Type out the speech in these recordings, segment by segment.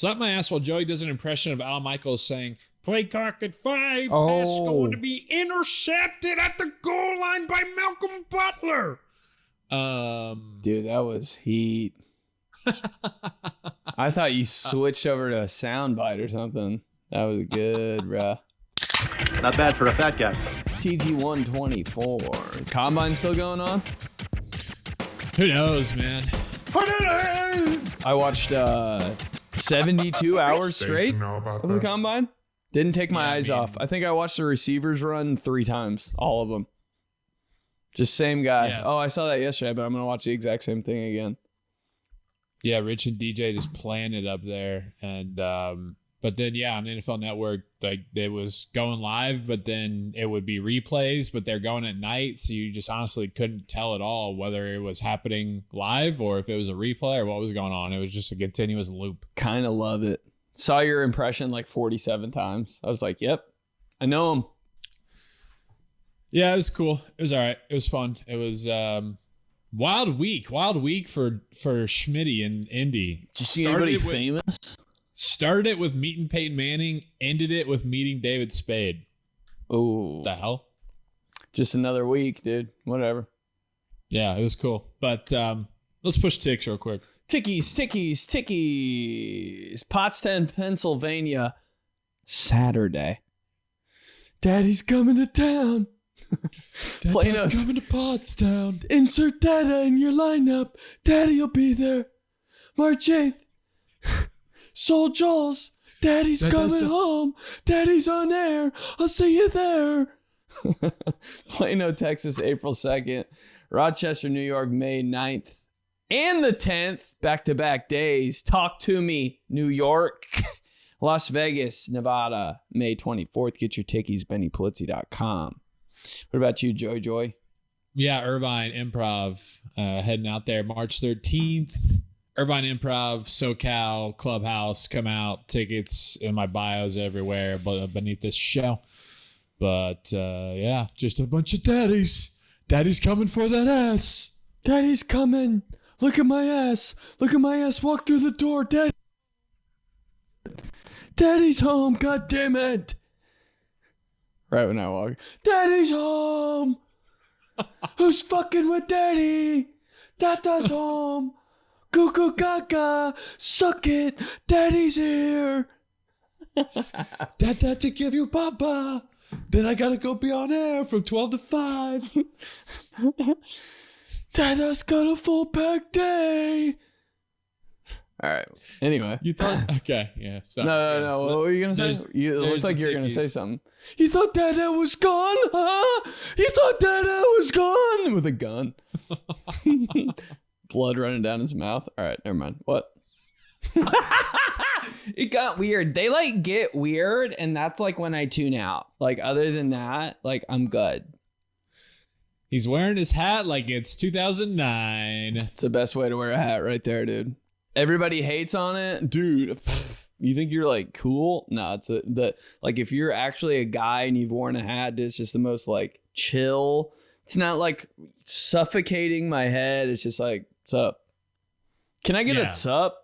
Slap my ass while Joey does an impression of Al Michaels saying, play cocked at 5. Oh. Pass going to be intercepted at the goal line by Malcolm Butler. Dude, that was heat. I thought you switched over to a soundbite or something. That was good, bruh. Not bad for a fat guy. 𝗕𝗓𝗡𝗎. Combine still going on? Who knows, man? I watched 72 hours straight of the combine. Didn't take my eyes off. I think I watched the receivers run 3 times, all of them. Just same guy. Yeah. Oh, I saw that yesterday, but I'm going to watch the exact same thing again. Yeah, Rich and DJ just playing it up there. And but then, yeah, on NFL Network, like it was going live, but then it would be replays, but they're going at night. So you just honestly couldn't tell at all whether it was happening live or if it was a replay or what was going on. It was just a continuous loop. Kind of love it. Saw your impression like 47 times. I was like, yep, I know him. Yeah, it was cool. It was all right. It was fun. It was wild week for Schmitty and Indy. Did you see anybody famous? Started it with meeting Peyton Manning, ended it with meeting David Spade. Oh, The hell? just another week, dude. Whatever. Yeah, it was cool. But let's push ticks real quick. Tickies. Pottstown, Pennsylvania, Saturday. Daddy's coming to town. Daddy's coming to Pottstown. Insert Dada in your lineup. Daddy'll be there. March 8th. Soul Joel's. Daddy's coming home. Daddy's on air. I'll see you there. Plano, Texas, April 2nd. Rochester, New York, May 9th. And the 10th, back-to-back days. Talk to me, New York. Las Vegas, Nevada, May 24th. Get your tickies, BennyPolizzi.com. What about you, Joy? Yeah, Irvine Improv heading out there March 13th. Irvine Improv, SoCal, Clubhouse, come out. Tickets in my bios everywhere beneath this show. But yeah, just a bunch of daddies. Daddy's coming for that ass. Daddy's coming. Look at my ass. Look at my ass walk through the door. Daddy's home. God damn it. Right when I walk. Daddy's home. Who's fucking with Daddy? Dada's home. Cuckoo gaga. Suck it. Daddy's here. Dad to give you Baba. Then I gotta go be on air from 12 to 5. Dada's got a full pack day. All right. Anyway. You thought? Okay. Yeah. Sorry. No. So what were you going to say? It looks like you're going to say something. You thought Dada was gone? Huh? You thought Dada was gone? With a gun. Blood running down his mouth. All right. Never mind. What? It got weird. They like get weird. And that's like when I tune out. Like other than that, like I'm good. He's wearing his hat like it's 2009. It's the best way to wear a hat right there, dude. Everybody hates on it. Dude, you think you're like cool? No, it's like if you're actually a guy and you've worn a hat, it's just the most like chill. It's not like suffocating my head. It's just like, what's up? Can I get a sup?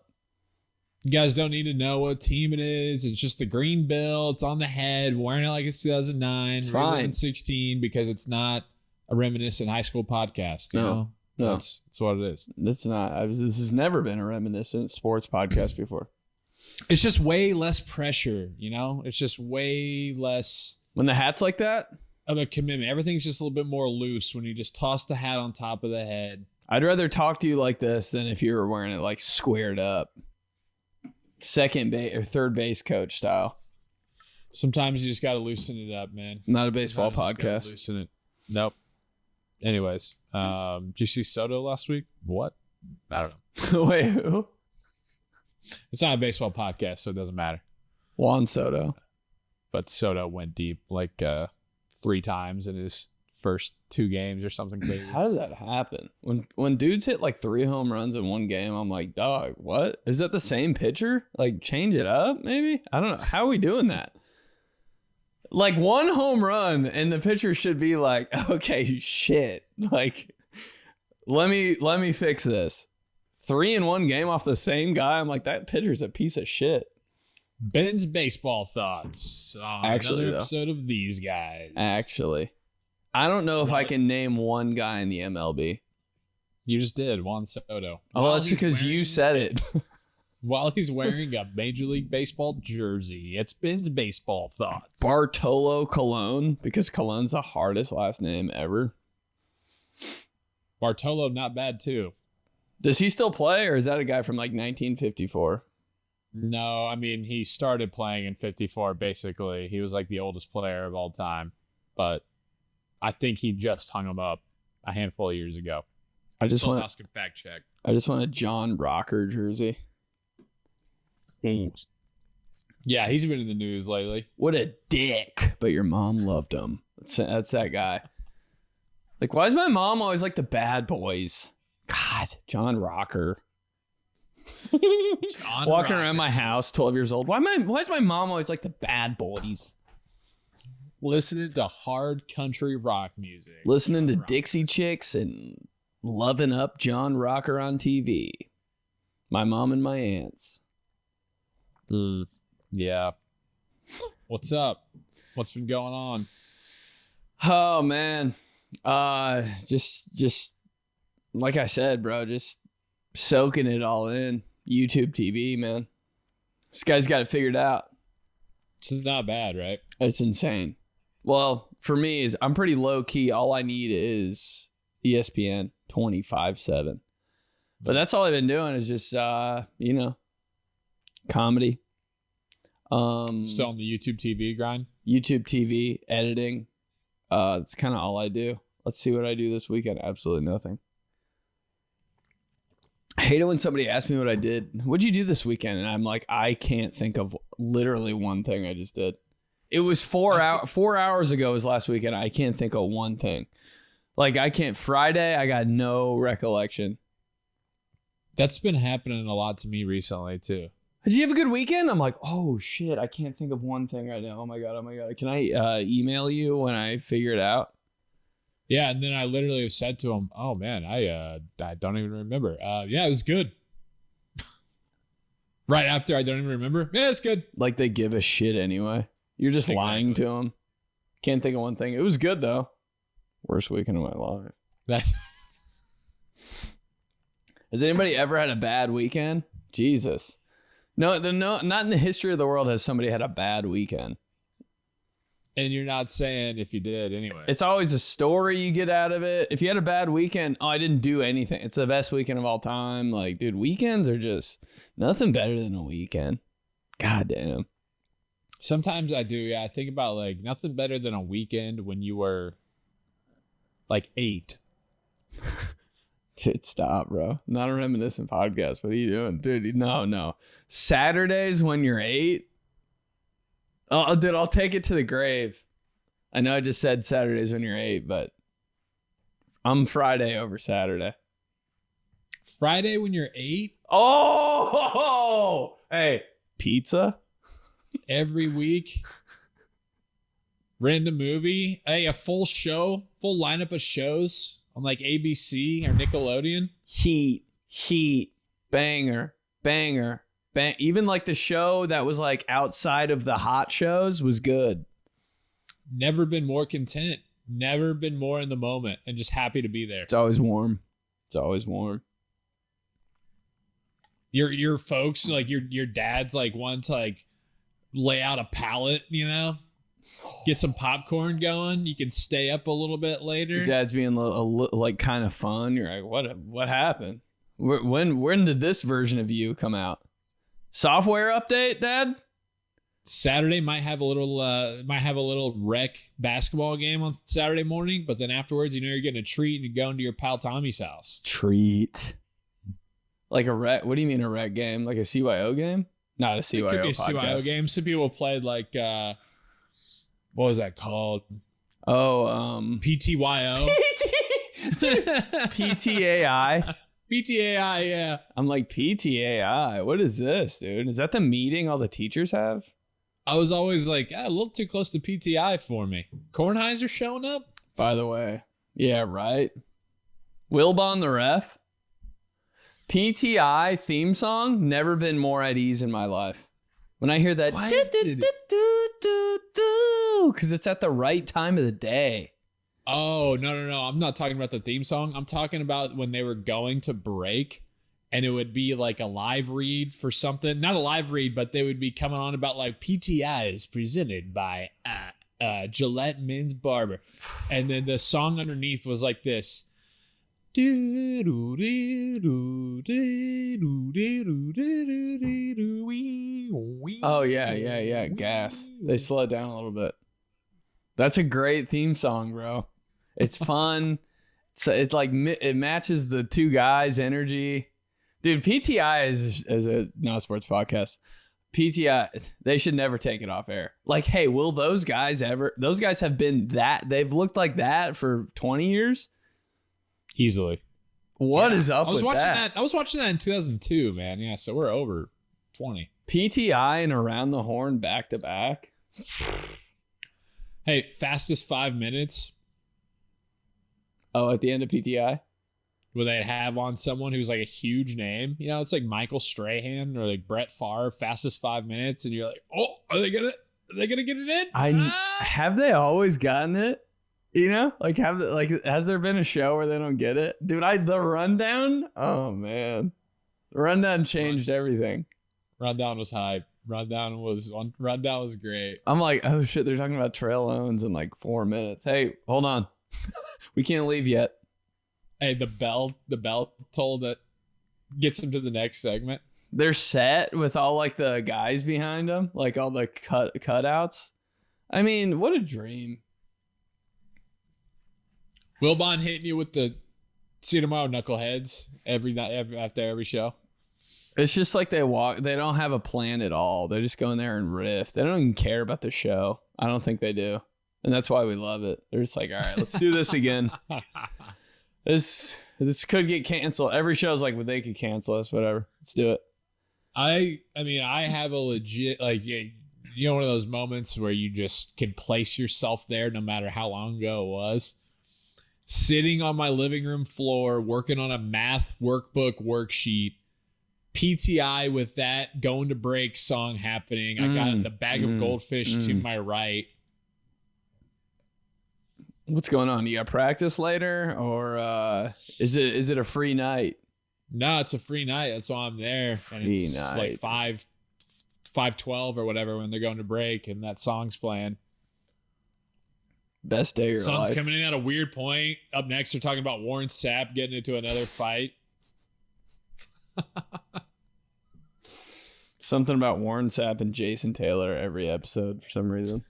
You guys don't need to know what team it is. It's just the green bill. It's on the head. Wearing it like it's 2009. It's fine. 16 because it's not a reminiscent high school podcast. You know? No. That's what it is. It's not. This has never been a reminiscent sports podcast before. It's just way less pressure, you know? It's just way less. When the hat's like that? Of a commitment. Everything's just a little bit more loose when you just toss the hat on top of the head. I'd rather talk to you like this than if you were wearing it like squared up. Second base or third base coach style. Sometimes you just got to loosen it up, man. Not a baseball podcast. Loosen it. Nope. Anyways, did you see Soto last week? What? I don't know. Wait, who? It's not a baseball podcast, so it doesn't matter. Juan Soto. But Soto went deep like 3 times in his first 2 games or something crazy. How does that happen? When dudes hit like 3 home runs in one game, I'm like, dog, what? Is that the same pitcher? Like, change it up, maybe? I don't know. How are we doing that? Like 1 home run, and the pitcher should be like, okay, shit. Like, let me fix this. 3 in one game off the same guy. I'm like, that pitcher's a piece of shit. Ben's baseball thoughts on another episode of These Guys. Actually, I don't know if I can name one guy in the MLB. You just did, Juan Soto. Oh, that's because you said it. While he's wearing a Major League Baseball jersey. It's Ben's baseball thoughts. 𝗕𝗏𝗠𝗡𝗏, because Cologne's the hardest last name ever. Bartolo, not bad too. Does he still play, or is that a guy from like 1954? No, I mean, he started playing in 54, basically. He was like the oldest player of all time. But I think he just hung him up a handful of years ago. I just want to fact check. I just want a John Rocker jersey. Yeah, he's been in the news lately. What a dick. But your mom loved him. That's that guy. Like, why is my mom always like the bad boys? God, John Rocker. Walking around my house, 12 years old. Why is my mom always like the bad boys? Listening to hard country rock music. Listening to Dixie Chicks and loving up John Rocker on TV. My mom and my aunts. Yeah. What's up? What's been going on? Oh, man. Just like I said, bro, just soaking it all in. YouTube TV, man. This guy's got it figured out. It's not bad, right? It's insane. Well, for me, I'm pretty low key. All I need is ESPN 25/7. But that's all I've been doing is just, comedy. Still on the YouTube TV grind? YouTube TV, editing. That's kind of all I do. Let's see what I do this weekend. Absolutely nothing. I hate it when somebody asks me what I did. What'd you do this weekend? And I'm like, I can't think of literally one thing I just did. It was 4 hours ago was last weekend. I can't think of one thing. Like, I can't. Friday, I got no recollection. That's been happening a lot to me recently, too. Did you have a good weekend? I'm like, oh, shit. I can't think of one thing right now. Oh, my God. Can I email you when I figure it out? Yeah, and then I literally have said to him, oh, man, I don't even remember. Yeah, it was good. Right after I don't even remember. Yeah, it's good. Like they give a shit anyway. You're just lying to them. Can't think of one thing. It was good, though. Worst weekend of my life. Has anybody ever had a bad weekend? Jesus. No, not in the history of the world has somebody had a bad weekend. And you're not saying if you did anyway. It's always a story you get out of it. If you had a bad weekend, I didn't do anything. It's the best weekend of all time. Like, dude, weekends are just nothing better than a weekend. God damn. Sometimes I do, yeah. I think about, like, nothing better than a weekend when you were, like, 8. Dude, stop, bro. Not a reminiscent podcast. What are you doing? Dude, no. Saturdays when you're 8? Oh, dude, I'll take it to the grave. I know I just said Saturdays when you're 8, but I'm Friday over Saturday. Friday when you're 8? Oh! Hey, pizza? Every week. Random movie. Hey, a full show. Full lineup of shows on like ABC or Nickelodeon. Heat. Banger. Even like the show that was like outside of the hot shows was good. Never been more content. Never been more in the moment and just happy to be there. It's always warm. Your folks, like your dad's like wanting to like lay out a pallet, get some popcorn going. You can stay up a little bit later. Your dad's being like kind of fun. You're like, what happened? When did this version of you come out? Software update, Dad? Saturday might have a little rec basketball game on Saturday morning, but then afterwards, you're getting a treat and you're going to your pal Tommy's house. Treat. Like a rec? What do you mean a rec game? Like a CYO game? Not a CYO podcast. It could be a CYO game. Some people played like, what was that called? Oh, PTYO. PTAI. PTAI, yeah. I'm like, PTAI. What is this, dude? Is that the meeting all the teachers have? I was always like, a little too close to PTI for me. Kornheiser showing up? By the way. Yeah, right. Wilbon the ref? PTI theme song, never been more at ease in my life. When I hear that, because it's at the right time of the day. Oh, no. I'm not talking about the theme song. I'm talking about when they were going to break and it would be like a live read for something. Not a live read, but they would be coming on about like PTI is presented by Gillette Men's Barber. And then the song underneath was like this. Oh, yeah. Gas. They slow it down a little bit. That's a great theme song, bro. It's fun. So it matches the two guys' energy. Dude, PTI is a not sports podcast. PTI, they should never take it off air. Like, hey, will those guys have been that? They've looked like that for 20 years? Easily. What is up with that? I was watching that in 2002, man. Yeah, so we're over 20. PTI and Around the Horn back to back. Hey, fastest 5 minutes. Oh, at the end of PTI? Where they'd have on someone who's like a huge name. You know, it's like Michael Strahan or like Brett Favre, fastest 5 minutes. And you're like, oh, are they gonna get it in? Have they always gotten it? You know, has there been a show where they don't get it? Dude, the Rundown. Oh man, the Rundown changed everything. Rundown was hype. Rundown was great. I'm like, oh shit, they're talking about Terrell Owens in like 4 minutes. Hey, hold on, we can't leave yet. Hey, the bell toll that gets them to the next segment. They're set with all like the guys behind them, like all the cutouts. I mean, what a dream. Wilbon hitting you with the see you tomorrow knuckleheads every night, after every show. It's just like they don't have a plan at all. They're just going there and riff. They don't even care about the show. I don't think they do. And that's why we love it. They're just like, all right, let's do this again. This could get canceled. Every show's like, well, they could cancel us, whatever. Let's do it. I mean, I have a legit, like, you know, one of those moments where you just can place yourself there no matter how long ago it was. Sitting on my living room floor, working on a math workbook worksheet, PTI with that going to break song happening. I got the bag of goldfish to my right. What's going on? You got practice later, or is it a free night? No, it's a free night. That's why I'm there. And it's like 5:12 or whatever when they're going to break, and that song's playing. Best day of your life. Sun's coming in at a weird point. Up next, they're talking about Warren Sapp getting into another fight. Something about Warren Sapp and Jason Taylor every episode for some reason.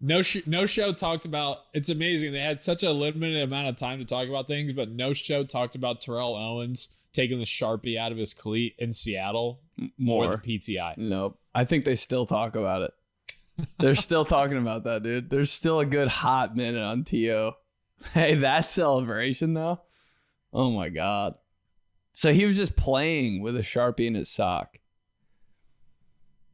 No show talked about. It's amazing. They had such a limited amount of time to talk about things, but no show talked about Terrell Owens taking the Sharpie out of his cleat in Seattle more than PTI. Nope. I think they still talk about it. They're still talking about that, dude. There's still a good hot minute on TO. Hey, that celebration, though. Oh, my God. So he was just playing with a Sharpie in his sock.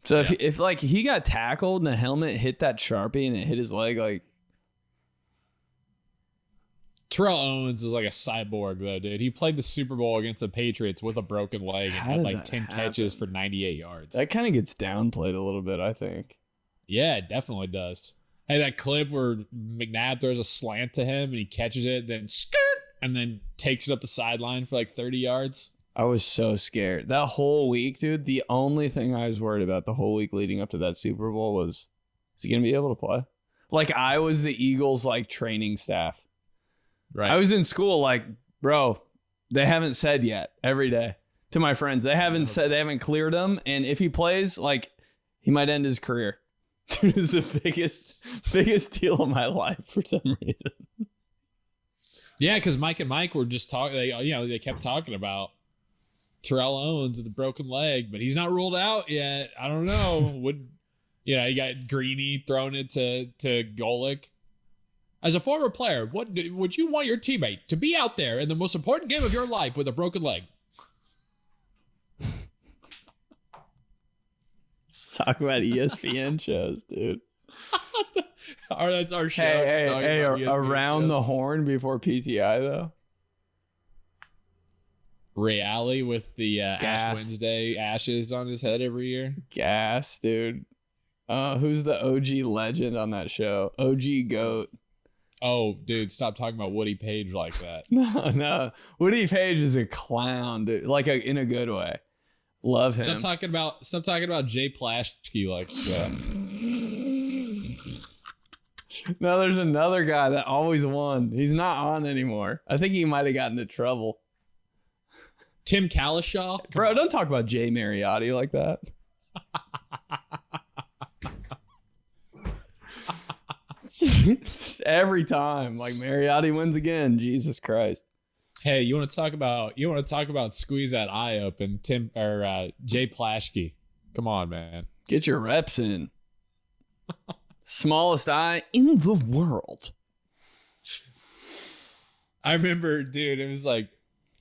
So if like he got tackled and a helmet hit that Sharpie and it hit his leg, like. Terrell Owens is like a cyborg, though, dude. He played the Super Bowl against the Patriots with a broken leg and had like 10 catches for 98 yards. That kind of gets downplayed a little bit, I think. Yeah, it definitely does. Hey, that clip where McNabb throws a slant to him and he catches it, then skirt, and then takes it up the sideline for like 30 yards. I was so scared. That whole week, dude, the only thing I was worried about the whole week leading up to that Super Bowl was, is he going to be able to play? Like, I was the Eagles, like, training staff. Right. I was in school like, bro, they haven't said yet every day to my friends. They haven't said, they haven't cleared him. And if he plays, like, he might end his career. Dude, it's the biggest deal of my life for some reason. Yeah, because Mike and Mike were just talking. They kept talking about Terrell Owens with the broken leg, but he's not ruled out yet. I don't know. You got Greeny throwing it to Golick. As a former player, what would you want your teammate to be out there in the most important game of your life with a broken leg? Talk about ESPN shows, dude. That's our show. Hey, around the horn before PTI, though. Reale with the Ash Wednesday ashes on his head every year. Gas, dude. Who's the OG legend on that show? OG GOAT. Oh, dude, stop talking about Woody Page like that. No. Woody Page is a clown, dude. Like in a good way. Love him. Stop talking about 𝗕𝗘𝗡𝗬𝗦 like that. No, there's another guy that always won. He's not on anymore. I think he might have gotten into trouble. Tim Kalishaw? Bro, don't talk about Jay Mariotti like that. Every time, like Mariotti wins again. Jesus Christ. Hey, you want to talk about squeeze that eye open, Tim or 𝗕𝗘𝗡𝗬𝗦? Come on, man. Get your reps in. Smallest eye in the world. I remember, dude, it was like,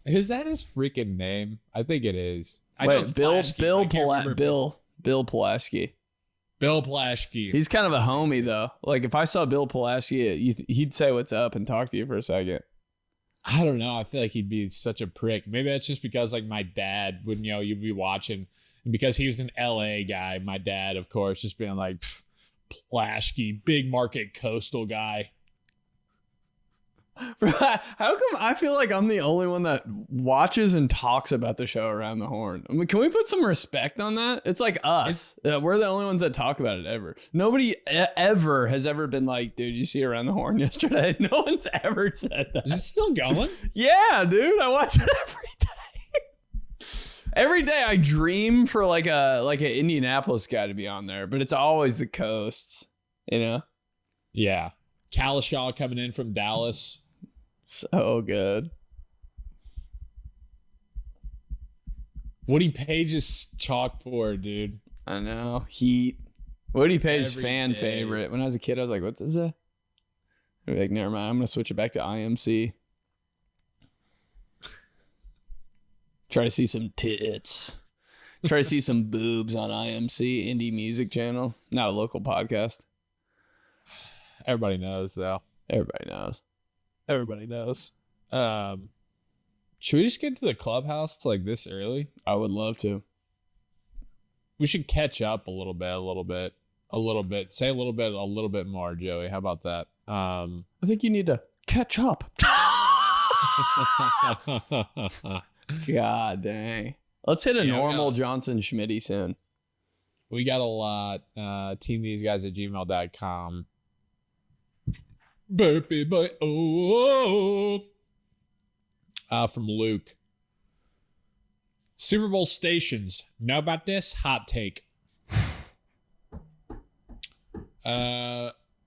is that his freaking name? I think it is. Wait, Bill Polizzi. Bill Plaschke. He's kind of a homie, though. Like, if I saw Bill Polizzi, he'd say what's up and talk to you for a second. I don't know. I feel like he'd be such a prick. Maybe that's just because, like, my dad would, you'd be watching. And because he was an LA guy, my dad, of course, just being like, Plaschke, big market coastal guy. How come I feel like I'm the only one that watches and talks about the show Around the Horn? I mean, can we put some respect on that? It's like us. We're the only ones that talk about it ever. Nobody ever has ever been like, dude, you see Around the Horn yesterday? No one's ever said that. Is it still going? Yeah, dude. I watch it every day. Every day I dream for like an Indianapolis guy to be on there, but it's always the coasts, Yeah. Kalishaw coming in from Dallas. So good. Woody Page's chalkboard, dude. I know. Heat. Woody Page's Every fan day. favorite. When I was a kid, I was like, what's this? I'd be like, never mind. I'm going to switch it back to IMC. Try to see some tits. Try to see some boobs on IMC, Indie Music Channel. Not a local podcast. Everybody knows, though. Everybody knows. Everybody knows. Should we just get to the clubhouse like this early? I would love to. We should catch up a little bit. Say a little bit more, Joey. How about that? I think you need to catch up. God dang. Let's hit a normal Johnson Schmitty soon. We got a lot. teamtheseguys@gmail.com. Burpy boy. From Luke. Super Bowl stations. Know about this? Hot take.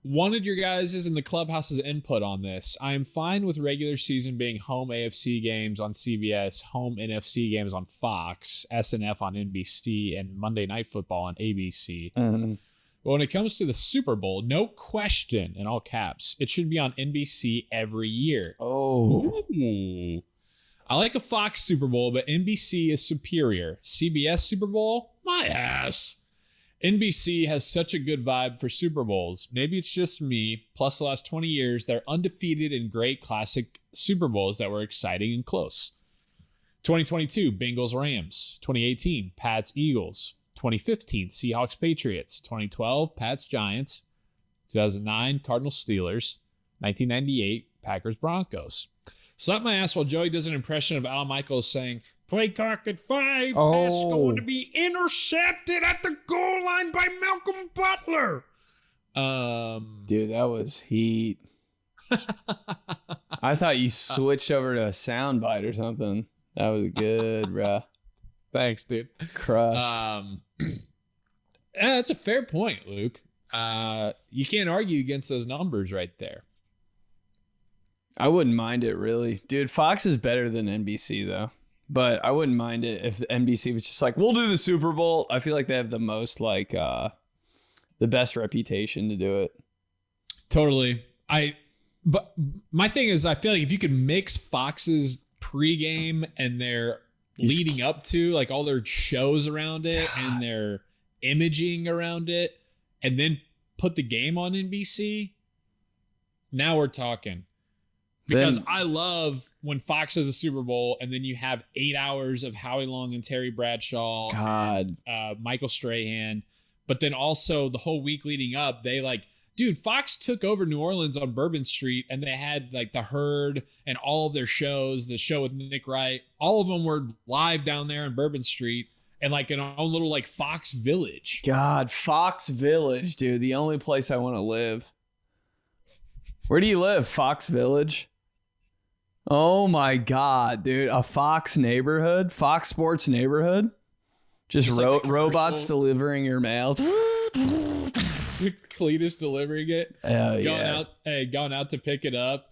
Wanted your guys' in the clubhouse's input on this. I am fine with regular season being home AFC games on CBS, home NFC games on Fox, SNF on NBC, and Monday Night Football on ABC. Mm-hmm. But when it comes to the Super Bowl, no question, in all caps, it should be on NBC every year. Oh. Ooh. I like a Fox Super Bowl, but NBC is superior. CBS Super Bowl? My ass. NBC has such a good vibe for Super Bowls. Maybe it's just me. Plus, the last 20 years, they're undefeated in great classic Super Bowls that were exciting and close. 2022, Bengals-Rams. 2018, Pats-Eagles. 2015, Seahawks-Patriots. 2012, Pats-Giants. 2009, Cardinals-Steelers. 1998, Packers-Broncos. Slap my ass while Joey does an impression of Al Michaels saying, play clock at 5. Pass going to be intercepted at the goal line by Malcolm Butler. Dude, that was heat. I thought you switched over to a soundbite or something. That was good, bruh. Thanks, dude. Crushed. That's a fair point, Luke. You can't argue against those numbers right there. I wouldn't mind it, really. Dude, Fox is better than NBC, though. But I wouldn't mind it if the NBC was just like, we'll do the Super Bowl. I feel like they have the most, like, the best reputation to do it. Totally. But my thing is, I feel like if you could mix Fox's pregame and their leading up to, like, all their shows around it and their imaging around it, and then put the game on NBC, now we're talking. Because I love when Fox does a Super Bowl and then you have 8 hours of Howie Long and Terry Bradshaw, Michael Strahan, but then also the whole week leading up, they like, dude, Fox took over New Orleans on Bourbon Street and they had like the Herd and all of their shows, the show with Nick Wright, all of them were live down there on Bourbon Street and like an own little like Fox Village. God, Fox Village, dude, the only place I want to live. Where do you live? Fox Village? Oh my God, dude. A Fox neighborhood? Fox Sports neighborhood? Just like robots delivering your mail. Cletus delivering it. Going out to pick it up.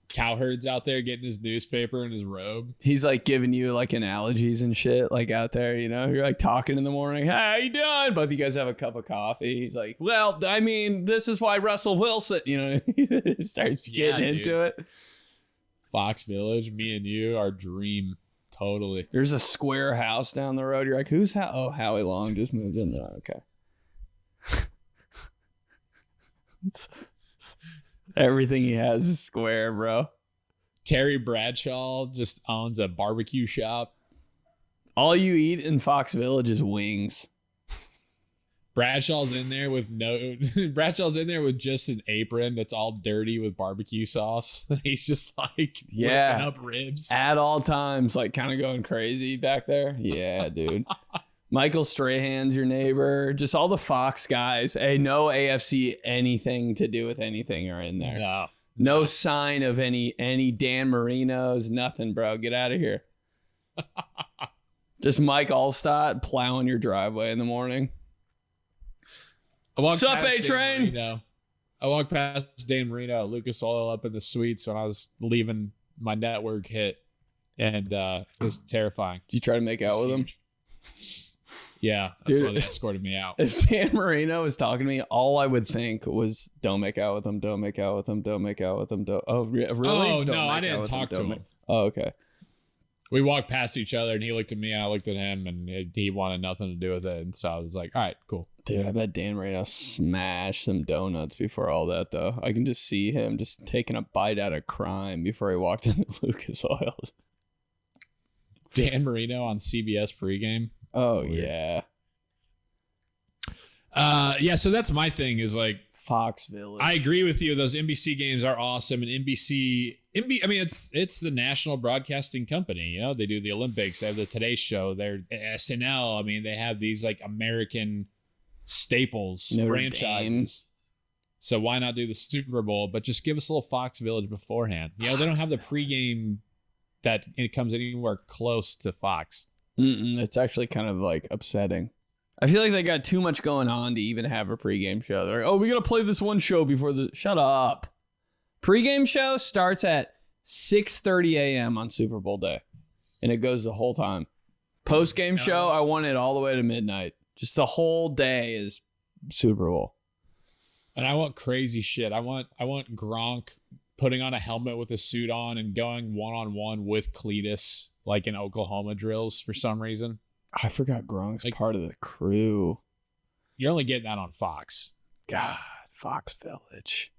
Cowherd's out there getting his newspaper and his robe. He's like giving you like analogies and shit like out there, you know? You're like talking in the morning. Hey, how you doing? Both you guys have a cup of coffee. He's like, well, I mean, this is why Russell Wilson, you know, he starts getting into it. Fox Village, me and you, our dream. Totally. There's a square house down the road. You're like, who's Oh, Howie Long just moved in there. Okay. Everything he has is square, bro. Terry Bradshaw just owns a barbecue shop. All you eat in Fox Village is wings. Bradshaw's in there with just an apron that's all dirty with barbecue sauce. He's just like whipping up ribs at all times, like kind of going crazy back there. Yeah, dude. Michael Strahan's your neighbor. Just all the Fox guys. Hey, no AFC anything to do with anything are in there. No sign of any Dan Marinos. Nothing, bro. Get out of here. Just Mike Allstott plowing your driveway in the morning. What's up, A-Train? I walked past Dan Marino, Lucas Oil up in the suites when I was leaving my network hit. And it was terrifying. Did you try to make out with him? Yeah, that's why they escorted me out. If Dan Marino was talking to me, all I would think was, don't make out with him, don't make out with him, don't make out with him. Oh, really? Oh, no, I didn't talk to him. Oh, okay. We walked past each other and he looked at me and I looked at him and he wanted nothing to do with it. And so I was like, all right, cool. Dude, I bet Dan Marino smashed some donuts before all that, though. I can just see him just taking a bite out of crime before he walked into Lucas Oil. Dan Marino on CBS pregame. Oh, weird. Yeah, so that's my thing is like Fox Village. I agree with you. Those NBC games are awesome. And NBC, I mean, it's the national broadcasting company. You know, they do the Olympics. They have the Today Show. They're SNL. I mean, they have these like American staples franchises. So why not do the Super Bowl? But just give us a little Fox Village beforehand. You know, they don't have the pregame that it comes anywhere close to Fox. It's actually kind of like upsetting. I feel like they got too much going on to even have a pregame show. They're like, oh, we got to play this one show before the... Shut up. Pregame show starts at 6:30 a.m. on Super Bowl day. And it goes the whole time. Postgame show, I want it all the way to midnight. Just the whole day is Super Bowl. And I want crazy shit. I want Gronk putting on a helmet with a suit on and going one-on-one with Cletus, like in Oklahoma drills for some reason. I forgot Gronk's like, part of the crew. You're only getting that on Fox. God, Fox Village.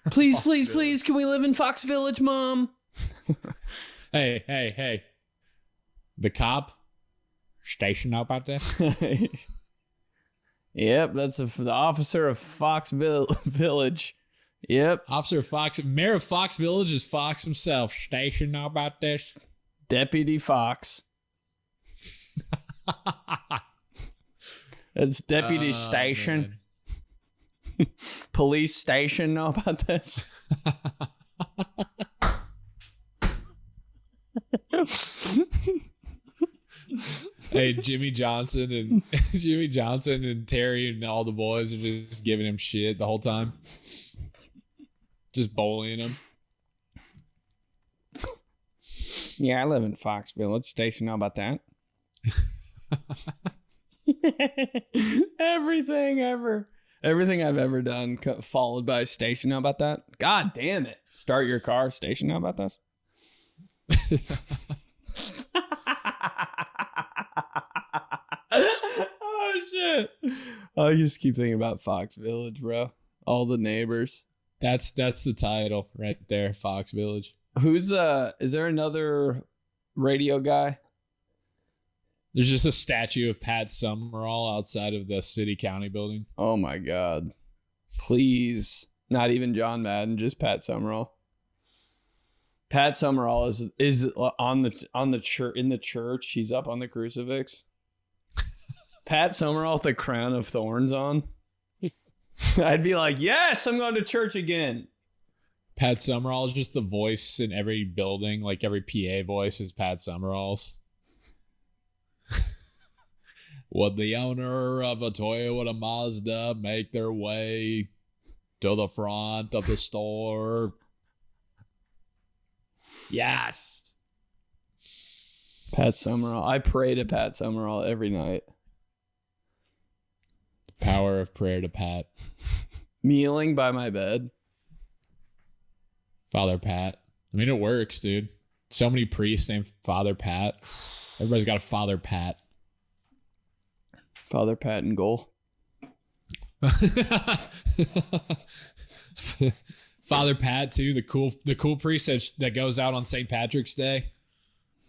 Please, please, please, can we live in Fox Village, Mom? Hey. The cop station out about this? Yep, that's the officer of Fox Village. Yep. Officer of Fox, Mayor of Fox Village is Fox himself. Station out about this? Deputy Fox. That's Deputy Station. Police Station know about this? Hey, Jimmy Johnson and Terry and all the boys are just giving him shit the whole time. Just bullying him. Yeah, I live in Fox Village Station. Know about that? Everything I've ever done followed by station. Know about that? God damn it. Start your car. Station. Know about this? Oh, shit. I just keep thinking about Fox Village, bro. All the neighbors. That's the title right there, Fox Village. Who's is there another radio guy? There's just a statue of Pat Summerall outside of the city county building. Oh my God. Please. Not even John Madden, just Pat Summerall. Pat Summerall is on the church in the church. He's up on the crucifix. Pat Summerall with the crown of thorns on. I'd be like, yes, I'm going to church again. Pat Summerall is just the voice in every building. Like every PA voice is Pat Summerall's. Would the owner of a Toyota Mazda make their way to the front of the store? Yes. Pat Summerall. I pray to Pat Summerall every night. The power of prayer to Pat. Kneeling by my bed. Father Pat. I mean, it works, dude. So many priests named Father Pat. Everybody's got a Father Pat. Father Pat and goal. Father Pat too, the cool priest that goes out on St. Patrick's Day.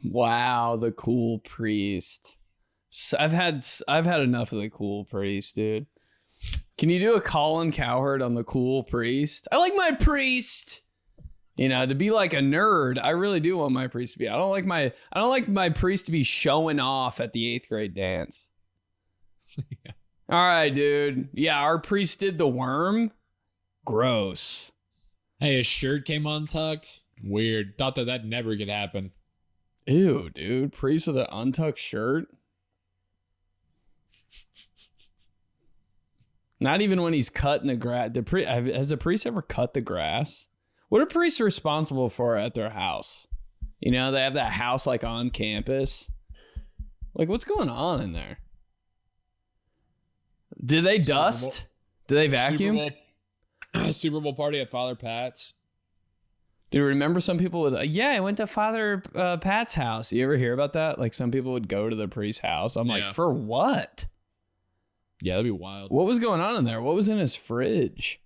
Wow, the cool priest. I've had enough of the cool priest, dude. Can you do a Colin Cowherd on the cool priest? I like my priest. You know, to be like a nerd. I really do want my priest to be. I don't like my priest to be showing off at the 8th grade dance. Yeah. All right, dude. Yeah, our priest did the worm. Gross. Hey, his shirt came untucked. Weird. Thought that never could happen. Ew, dude. Priest with an untucked shirt. Not even when he's cutting the grass. Has a priest ever cut the grass? What are priests responsible for at their house? You know, they have that house like on campus. Like, what's going on in there? Do they dust? Do they vacuum? Super Bowl party at Father Pat's. Do you remember some people would, yeah, I went to Father Pat's house. You ever hear about that? Like some people would go to the priest's house. I'm like, for what? Yeah, that'd be wild. What was going on in there? What was in his fridge?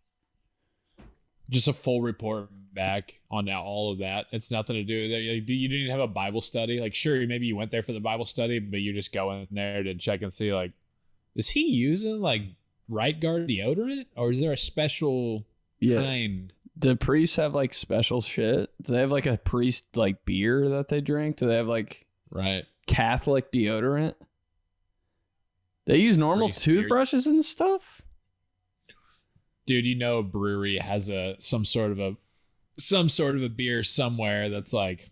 Just a full report back on all of that. It's nothing to do with it. You didn't have a Bible study. Like, sure, maybe you went there for the Bible study, but you just go in there to check and see, like, is he using like right guard deodorant, or is there a special kind? Do priests have like special shit? Do they have like a priest like beer that they drink? Do they have like Catholic deodorant? They use normal priest toothbrushes and stuff? Dude, you know a brewery has some sort of a beer somewhere that's like,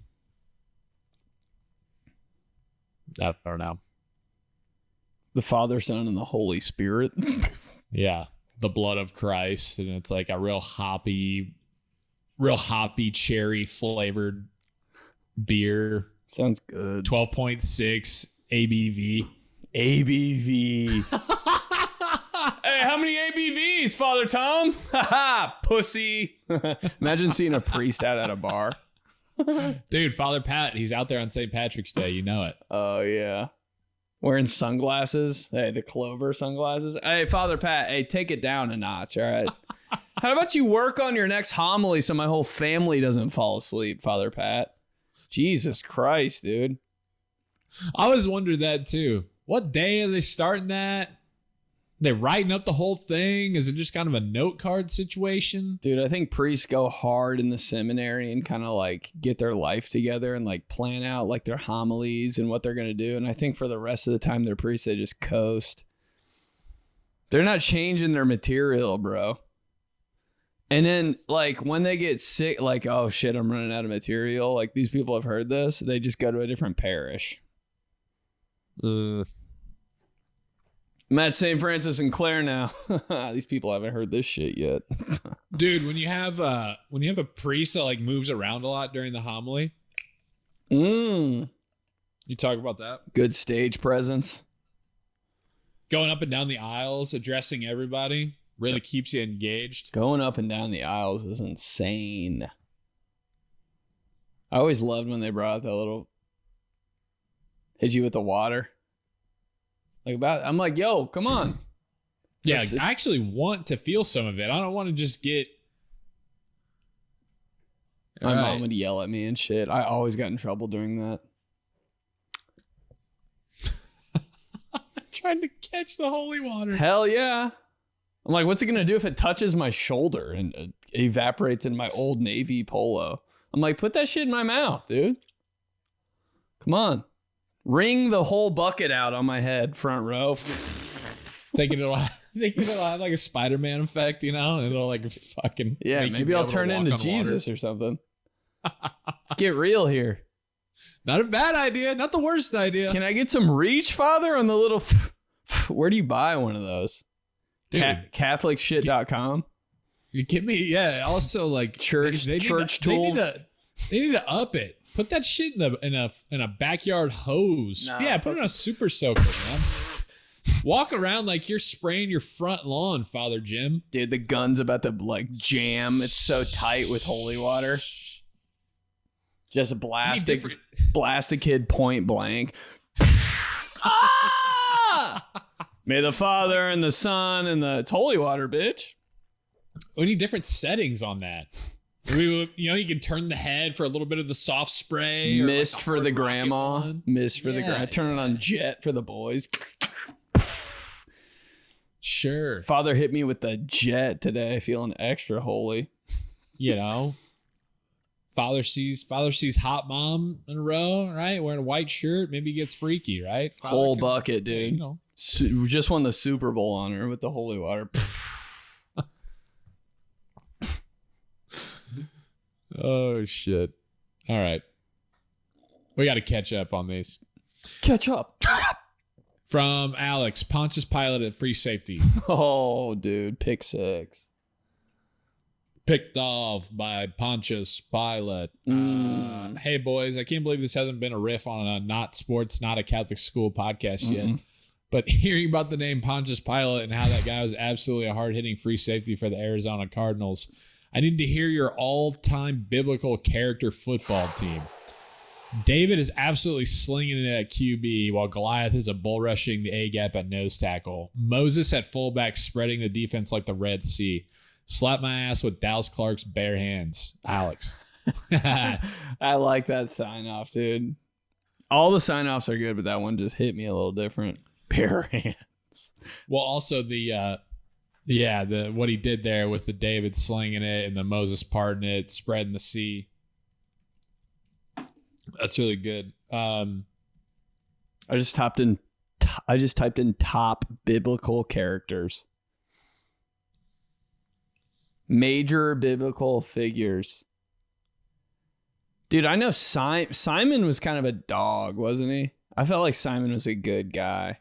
I don't know. The Father, Son, and the Holy Spirit. Yeah. The blood of Christ. And it's like a real hoppy cherry flavored beer. Sounds good. 12.6 ABV. Hey, how many ABVs, Father Tom? Haha, pussy. Imagine seeing a priest out at a bar. Dude, Father Pat, he's out there on St. Patrick's Day. You know it. Oh, yeah. Wearing sunglasses. Hey, the Clover sunglasses. Hey, Father Pat, hey, take it down a notch, all right? How about you work on your next homily so my whole family doesn't fall asleep, Father Pat? Jesus Christ, dude. I always wondered that, too. What day are they starting that? They writing up the whole thing? Is it just kind of a note card situation? Dude, I think priests go hard in the seminary and kind of like get their life together and like plan out like their homilies and what they're going to do. And I think for the rest of the time they're priests, they just coast. They're not changing their material, bro. And then like when they get sick, like, oh shit, I'm running out of material. Like these people have heard this. They just go to a different parish. I'm at St. Francis and Clare now. These people haven't heard this shit yet. Dude, when you have a priest that like moves around a lot during the homily, you talk about that? Good stage presence. Going up and down the aisles, addressing everybody, really keeps you engaged. Going up and down the aisles is insane. I always loved when they brought out that little hit you with the water. I'm like, yo, come on. Yeah, I actually want to feel some of it. I don't want to just get My mom would yell at me and shit. I always got in trouble doing that. Trying to catch the holy water. Hell yeah. I'm like, what's it going to do if it touches my shoulder and evaporates in my Old Navy polo? I'm like, put that shit in my mouth, dude. Come on. Wring the whole bucket out on my head, front row. Thinking it'll have like a Spider-Man effect, you know? It'll like fucking... Yeah, maybe I'll turn into Jesus or something. Let's get real here. Not a bad idea. Not the worst idea. Can I get some reach, Father, on the little... Where do you buy one of those? CatholicShit.com? You kidding me? Yeah. Also, like church tools. They need to up it. Put that shit in a backyard hose. Nah, yeah, put it on a super soaker, man. Walk around like you're spraying your front lawn, Father Jim. Dude, the gun's about to like jam. It's so tight with holy water. Just a blast a kid point blank. Ah! May the Father and the Son and it's holy water, bitch. We need different settings on that. You know, you can turn the head for a little bit of the soft spray. Mist for the grandma. Mist for the grandma. Turn it on jet for the boys. Sure. Father hit me with the jet today, feeling extra holy. You know, Father sees hot mom in a row, right? Wearing a white shirt, maybe he gets freaky, right? Whole bucket, dude. You know. Just won the Super Bowl on her with the holy water. Oh shit! All right, we got to catch up on these. Catch up. From Alex, Pontius Pilate at free safety. Oh, dude, pick six. Picked off by Pontius Pilate. Hey, boys, I can't believe this hasn't been a riff on a not sports, not a Catholic school podcast yet. But hearing about the name Pontius Pilate and how that guy was absolutely a hard-hitting free safety for the Arizona Cardinals, I need to hear your all-time biblical character football team. David is absolutely slinging it at QB while Goliath is a bull rushing the A-gap at nose tackle. Moses at fullback spreading the defense like the Red Sea. Slap my ass with Dallas Clark's bare hands. Alex. I like that sign-off, dude. All the sign-offs are good, but that one just hit me a little different. Bare hands. Well, also the what he did there with the David slinging it and the Moses parting it, spreading the sea. That's really good. I just typed in top biblical characters. Major biblical figures. Dude, I know Simon was kind of a dog, wasn't he? I felt like Simon was a good guy.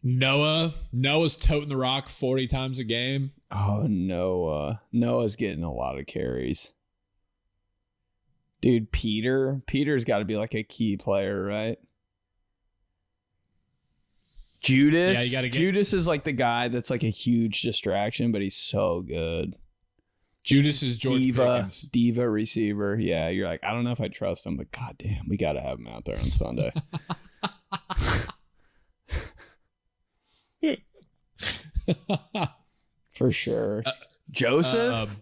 Noah's toting the rock 40 times a game. Oh, Noah's getting a lot of carries. Dude, Peter's got to be like a key player, right? Judas. Yeah, you gotta Judas is like the guy that's like a huge distraction, but he's so good. Judas is George Pickens. Diva receiver. Yeah, you're like, I don't know if I trust him, but goddamn, we got to have him out there on Sunday. For sure. Joseph?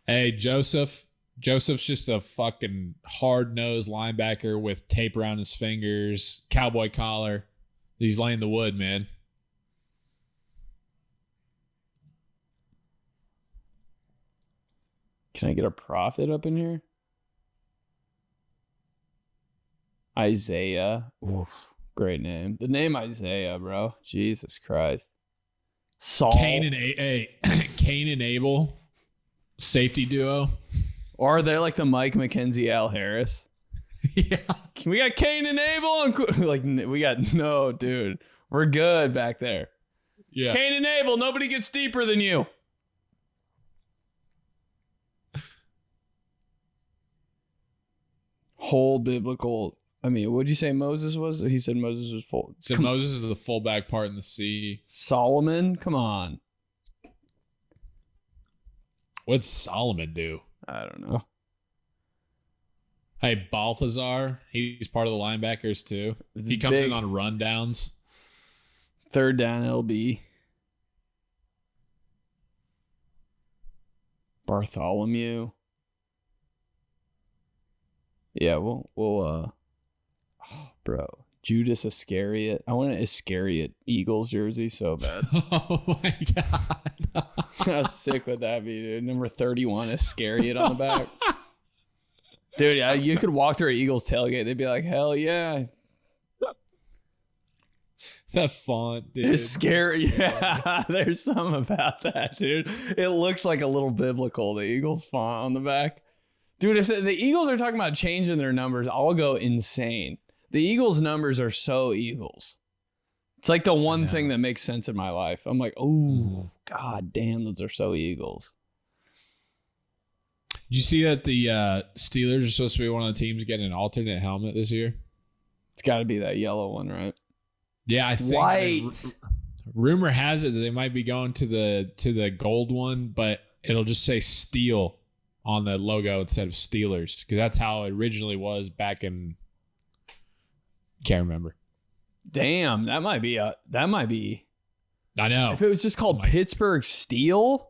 Hey, Joseph's just a fucking hard-nosed linebacker with tape around his fingers, cowboy collar. He's laying the wood, man. Can I get a prophet up in here? Isaiah. Oof, great name. The name Isaiah, bro. Jesus Christ. Saul. Cain and Abel. Safety duo. Or are they like the Mike McKenzie, Al Harris? Yeah. We got Cain and Abel. Like, we got, no, dude. We're good back there. Yeah. Cain and Abel, nobody gets deeper than you. Whole biblical. I mean, what'd you say Moses was? He said Moses was full. Moses is the fullback part in the sea. Solomon? Come on. What'd Solomon do? I don't know. Hey, Balthazar, he's part of the linebackers too. He comes in on rundowns. Third down LB. Bartholomew. Yeah, bro. Judas Iscariot. I want an Iscariot Eagles jersey so bad. Oh my God. How sick would that be, dude? Number 31 Iscariot on the back. Dude, you could walk through an Eagles tailgate. They'd be like, hell yeah. That font, dude. It's scary. Yeah, there's something about that, dude. It looks like a little biblical, the Eagles font on the back. Dude, if the Eagles are talking about changing their numbers, I'll go insane. The Eagles numbers are so Eagles. It's like the one thing that makes sense in my life. I'm like, oh, God damn, those are so Eagles. Did you see that the Steelers are supposed to be one of the teams getting an alternate helmet this year? It's got to be that yellow one, right? Yeah, I think. White. Rumor has it that they might be going to the gold one, but it'll just say Steel on the logo instead of Steelers, because that's how it originally was back in. Can't remember. Damn, that might be. I know. If it was just called Pittsburgh Steel,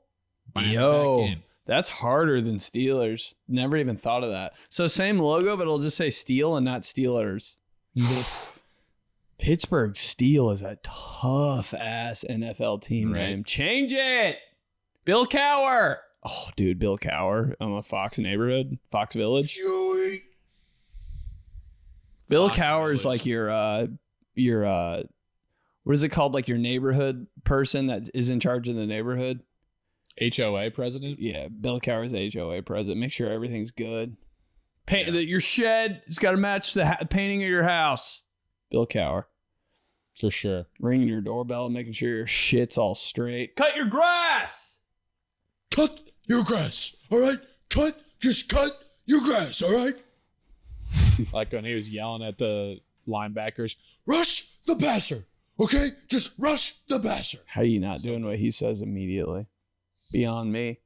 yo, that's harder than Steelers. Never even thought of that. So same logo, but it'll just say Steel and not Steelers. Pittsburgh Steel is a tough ass NFL team name. Change it, Bill Cowher. Oh, dude, Bill Cowher on the Fox neighborhood, Fox Village. Bill Cowher is like your what is it called? Like your neighborhood person that is in charge of the neighborhood. HOA president? Yeah, Bill Cowher's HOA president. Make sure everything's good. Paint that your shed. It's got to match the painting of your house. Bill Cowher. For sure. Ringing your doorbell, making sure your shit's all straight. Cut your grass. Cut your grass, all right? Just cut your grass, all right? Like when he was yelling at the linebackers. Rush the passer, okay? Just rush the passer. How are you not doing what he says immediately? Beyond me.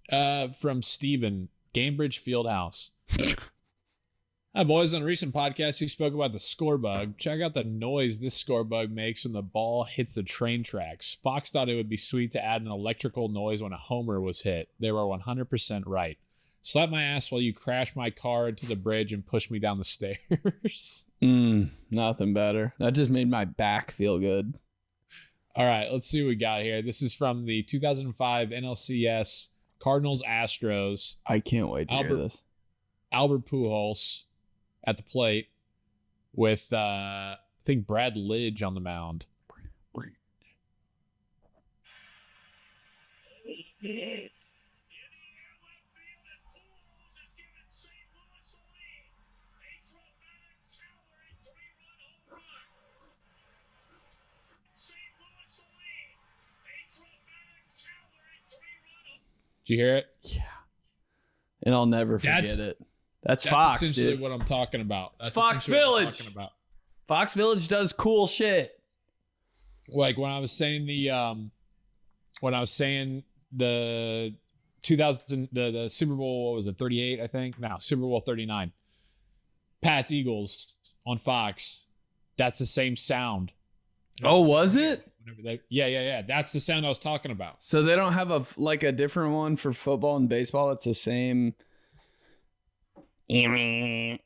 From Steven, Gamebridge Fieldhouse. Hi, boys. On a recent podcast, you spoke about the score bug. Check out the noise this score bug makes when the ball hits the train tracks. Fox thought it would be sweet to add an electrical noise when a homer was hit. They were 100% right. Slap my ass while you crash my car into the bridge and push me down the stairs. Nothing better. That just made my back feel good. All right, let's see what we got here. This is from the 2005 NLCS Cardinals Astros. I can't wait to hear this. Albert Pujols at the plate with, I think, Brad Lidge on the mound. Did you hear it? Yeah. And I'll never forget it. That's Fox, essentially dude. what I'm talking about. It's Fox Village. Fox Village does cool shit. Like when I was saying the 2000 the Super Bowl, what was it, 38, I think? No, Super Bowl 39. Pats Eagles on Fox. That's the same sound. Oh, was it? Yeah. That's the sound I was talking about. So they don't have a different one for football and baseball. It's the same. Yeah.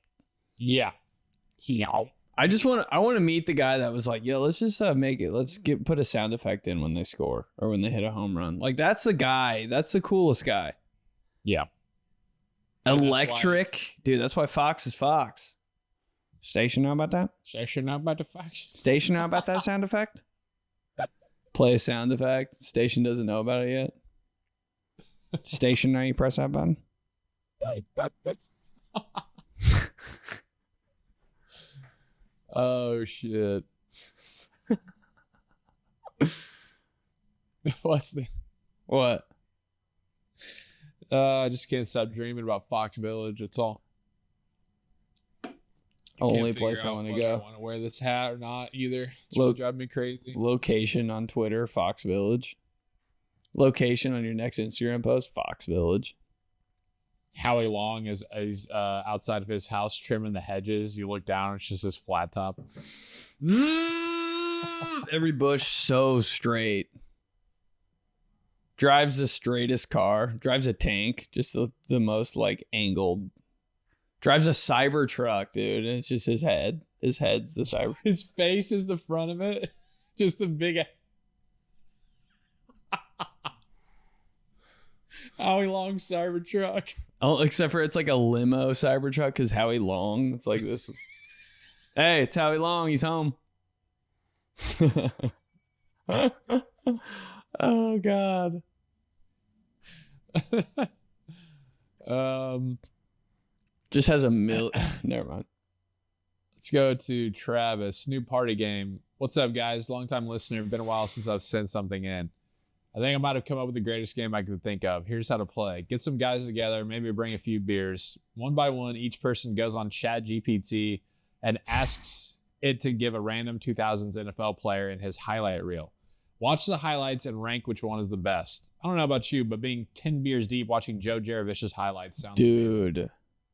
I want to meet the guy that was like, yo, let's just make it. Let's put a sound effect in when they score or when they hit a home run. Like that's the guy. That's the coolest guy. Yeah. Electric. Dude, that's why Fox is Fox. Station know about that? Station know about the Fox? Station know about that sound effect? Play a sound effect. Station doesn't know about it yet. Station, now you press that button. Oh shit. What's the what? I just can't stop dreaming about Fox Village. That's all. Only place I want to go. I want to wear this hat or not either. It's really driving me crazy. Location on Twitter, Fox Village. Location on your next Instagram post, Fox Village. Howie Long is outside of his house trimming the hedges. You look down, it's just this flat top. Every bush so straight. Drives the straightest car. Drives a tank. Just the most like angled. Drives a Cybertruck, dude. And it's just his head. His head's the Cyber. His face is the front of it. Just a big. Howie Long Cybertruck. Oh, except for it's like a limo Cybertruck because Howie Long. It's like this. Hey, it's Howie Long. He's home. Oh God. Just has a Never mind. Let's go to Travis. New party game. What's up, guys? Long-time listener. Been a while since I've sent something in. I think I might have come up with the greatest game I could think of. Here's how to play. Get some guys together, maybe bring a few beers. One by one, each person goes on ChatGPT and asks it to give a random 2000s NFL player in his highlight reel. Watch the highlights and rank which one is the best. I don't know about you, but being 10 beers deep watching Joe Jaravicious highlights sounds dude amazing.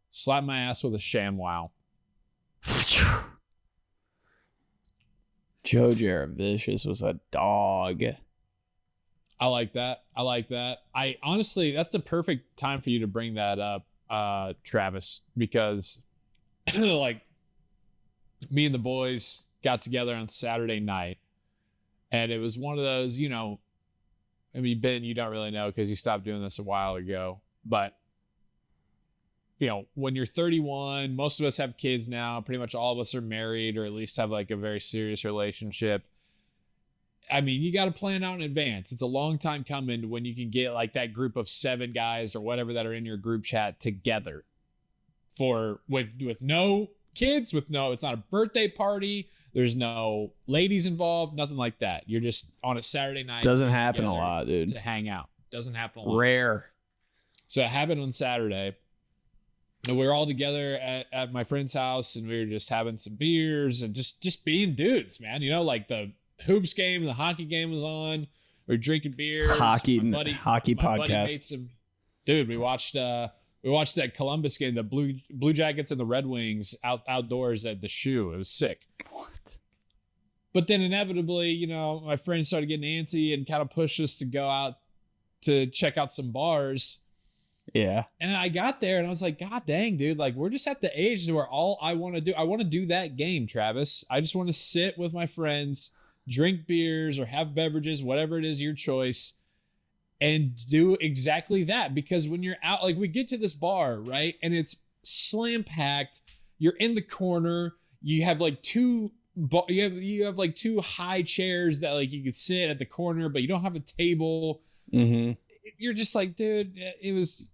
Slap my ass with a ShamWow. Joe Jaravicious was a dog. I like that. I honestly, that's the perfect time for you to bring that up, Travis, because like me and the boys got together on Saturday night, and it was one of those, you know, I mean, Ben, you don't really know because you stopped doing this a while ago, but you know, when you're 31, most of us have kids now. Pretty much all of us are married or at least have like a very serious relationship. I mean, you got to plan out in advance. It's a long time coming when you can get like that group of 7 guys or whatever that are in your group chat together with no kids, it's not a birthday party. There's no ladies involved, nothing like that. You're just on a Saturday night. Doesn't happen a lot, dude. To hang out. Doesn't happen a lot. Rare. So it happened on Saturday. And we were all together at my friend's house, and we were just having some beers and just being dudes, man. You know, like the hoops game and the hockey game was on. We were drinking beers. Hockey Buddy podcast. Dude, we watched that Columbus game, the Blue Jackets and the Red Wings outdoors at the Shoe. It was sick. What? But then inevitably, you know, my friends started getting antsy and kind of pushed us to go out to check out some bars. Yeah. And I got there and I was like, God dang, dude, like we're just at the age where all I want to do that game, Travis. I just want to sit with my friends, drink beers or have beverages, whatever it is, your choice, and do exactly that. Because when you're out, like we get to this bar, right? And it's slam packed. You're in the corner. You have like two high chairs that like you could sit at the corner, but you don't have a table. Mm-hmm. You're just like, dude, it was